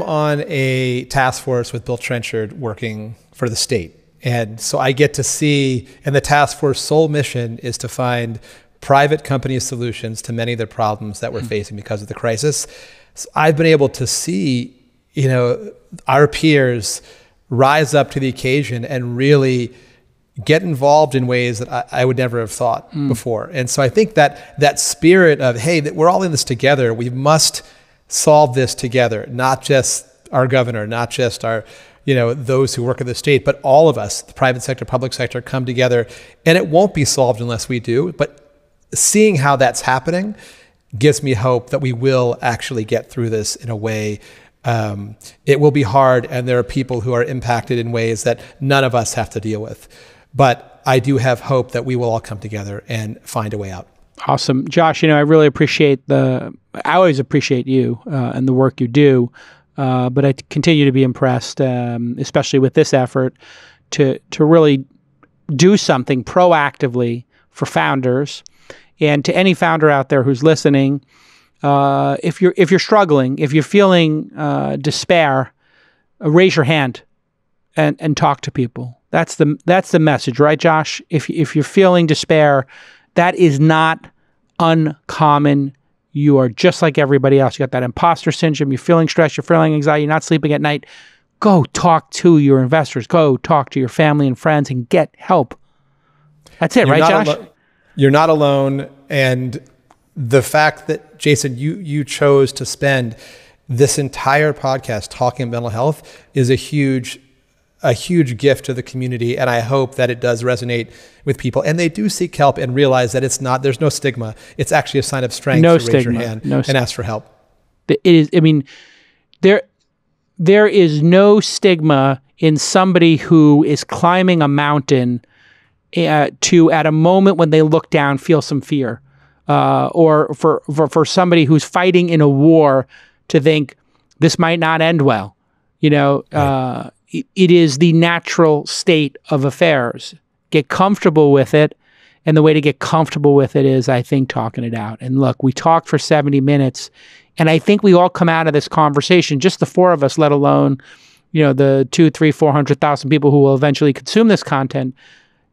on a task force with Bill Trenchard working for the state. And so I get to see, and the task force sole mission is to find private company solutions to many of the problems that we're facing because of the crisis. So I've been able to see, our peers rise up to the occasion and really get involved in ways that I would never have thought before. And so I think that spirit of, hey, that we're all in this together, we must solve this together, not just our governor, not just our, those who work at the state, but all of us, the private sector, public sector, come together, and it won't be solved unless we do. But seeing how that's happening gives me hope that we will actually get through this in a way It will be hard, and there are people who are impacted in ways that none of us have to deal with. But I do have hope that we will all come together and find a way out. Awesome. Josh, I really appreciate I always appreciate you and the work you do, but I continue to be impressed, especially with this effort, to really do something proactively for founders. And to any founder out there who's listening, if you're struggling, if you're feeling despair, raise your hand and talk to people. That's the message, right, Josh? If you're feeling despair, that is not uncommon. You are just like everybody else. You got that imposter syndrome. You're feeling stressed. You're feeling anxiety. You're not sleeping at night. Go talk to your investors. Go talk to your family and friends and get help. That's it, right, Josh? You're not alone. And the fact that, Jason, you chose to spend this entire podcast talking about mental health is a huge gift to the community. And I hope that it does resonate with people. And they do seek help and realize that there's no stigma. It's actually a sign of strength to raise your hand and ask for help. It is, there is no stigma in somebody who is climbing a mountain to, at a moment when they look down, feel some fear. Or for somebody who's fighting in a war to think this might not end well. Right. It is the natural state of affairs. Get comfortable with it. And the way to get comfortable with it is, I think, talking it out. And look, we talked for 70 minutes, and I think we all come out of this conversation, just the four of us, let alone, the 200,000, 300,000, 400,000 people who will eventually consume this content.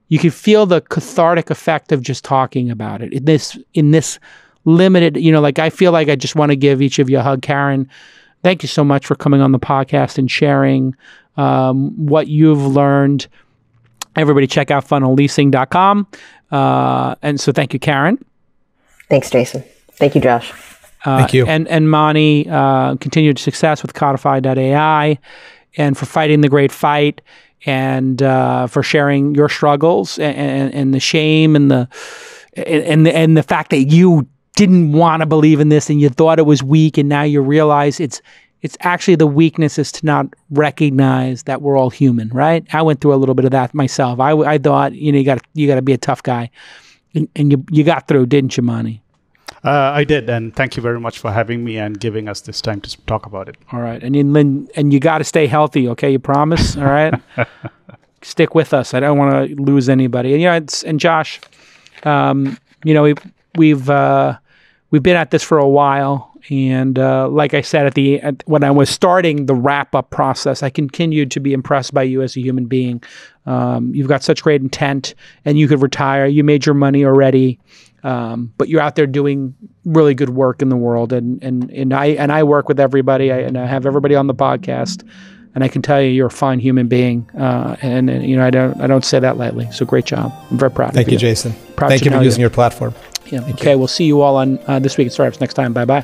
You can feel the cathartic effect of just talking about it in this limited, I feel like I just want to give each of you a hug. Caren, thank you so much for coming on the podcast and sharing what you've learned. Everybody check out funnelleasing.com. And so thank you, Caren. Thanks, Jason. Thank you, Josh. Thank you. And Mani, continued success with Codify.ai and for fighting the great fight and for sharing your struggles and the shame and the fact that you didn't want to believe in this and you thought it was weak, and now you realize it's actually the weakness is to not recognize that we're all human, right? I went through a little bit of that myself. I thought, you got to be a tough guy, and you got through, didn't you, Mani? I did, and thank you very much for having me and giving us this time to talk about it. All right, and you got to stay healthy, okay? You promise? All right, stick with us. I don't want to lose anybody. And Josh, we've been at this for a while. And like I said, when I was starting the wrap-up process, I continued to be impressed by you as a human being. You've got such great intent, and you could retire. You made your money already, but you're out there doing really good work in the world. And I work with everybody, and I have everybody on the podcast, and I can tell you're a fine human being. And I don't say that lightly. So great job. I'm very proud of you. Thank you, Jason. Thank you for using your platform. Yeah. Okay. We'll see you all on This Week in Startups next time. Bye-bye.